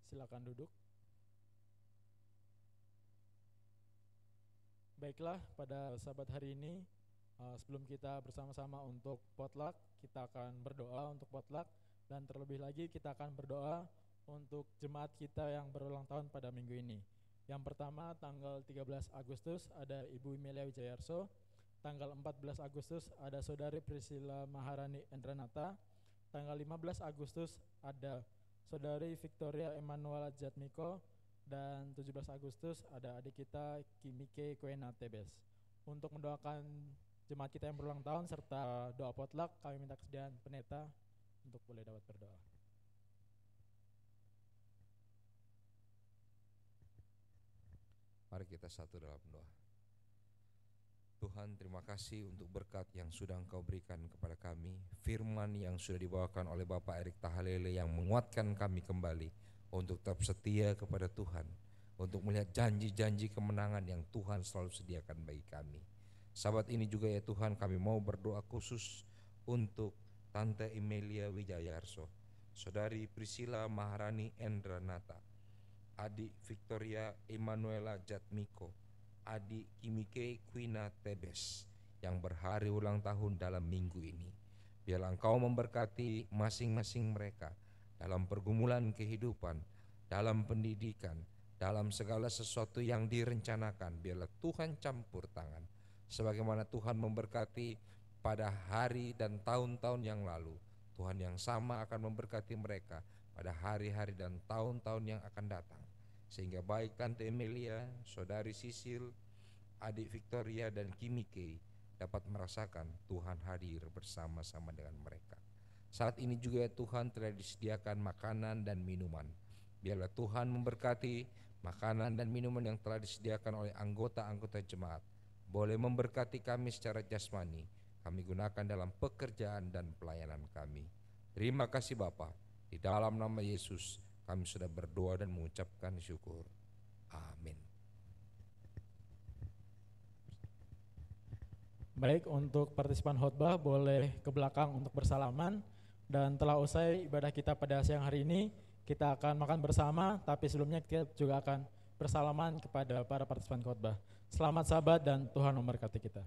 Silakan duduk. Baiklah, pada Sabat hari ini, sebelum kita bersama-sama untuk potluck, kita akan berdoa untuk potluck, dan terlebih lagi kita akan berdoa untuk jemaat kita yang berulang tahun pada minggu ini. Yang pertama, tanggal 13 Agustus ada Ibu Emilia Wijayarso, tanggal 14 Agustus ada Saudari Priscilla Maharani Endranata, tanggal 15 Agustus ada Saudari Victoria Emanuela Jatmiko, dan 17 Agustus ada adik kita Kimike Kuena Tebes. Untuk mendoakan jemaat kita yang berulang tahun serta doa potluck, kami minta kesediaan pendeta untuk boleh dapat berdoa. Mari kita satu dalam doa. Tuhan, terima kasih untuk berkat yang sudah Engkau berikan kepada kami, firman yang sudah dibawakan oleh Bapak Erik Tahalele yang menguatkan kami kembali untuk tetap setia kepada Tuhan, untuk melihat janji-janji kemenangan yang Tuhan selalu sediakan bagi kami. Sabat ini juga ya Tuhan, kami mau berdoa khusus untuk Tante Emilia Wijayarso, Saudari Priscilla Maharani Endranata, Adik Victoria Emanuela Jatmiko, Adik Kimike Kuina Tebes yang berhari ulang tahun dalam minggu ini. Biarlah Engkau memberkati masing-masing mereka dalam pergumulan kehidupan, dalam pendidikan, dalam segala sesuatu yang direncanakan. Biarlah Tuhan campur tangan, sebagaimana Tuhan memberkati pada hari dan tahun-tahun yang lalu. Tuhan yang sama akan memberkati mereka pada hari-hari dan tahun-tahun yang akan datang, sehingga baik Tante Emilia, Saudari Sisil, Adik Victoria dan Kimike dapat merasakan Tuhan hadir bersama-sama dengan mereka. Saat ini juga ya Tuhan telah disediakan makanan dan minuman. Biarlah Tuhan memberkati makanan dan minuman yang telah disediakan oleh anggota-anggota jemaat. Boleh memberkati kami secara jasmani, kami gunakan dalam pekerjaan dan pelayanan kami. Terima kasih Bapa. Di dalam nama Yesus kami sudah berdoa dan mengucapkan syukur. Amin. Baik, untuk partisipan khotbah boleh ke belakang untuk bersalaman. Dan telah usai ibadah kita pada siang hari ini, kita akan makan bersama, tapi sebelumnya kita juga akan bersalaman kepada para partisipan khotbah. Selamat Sabat dan Tuhan memberkati kita.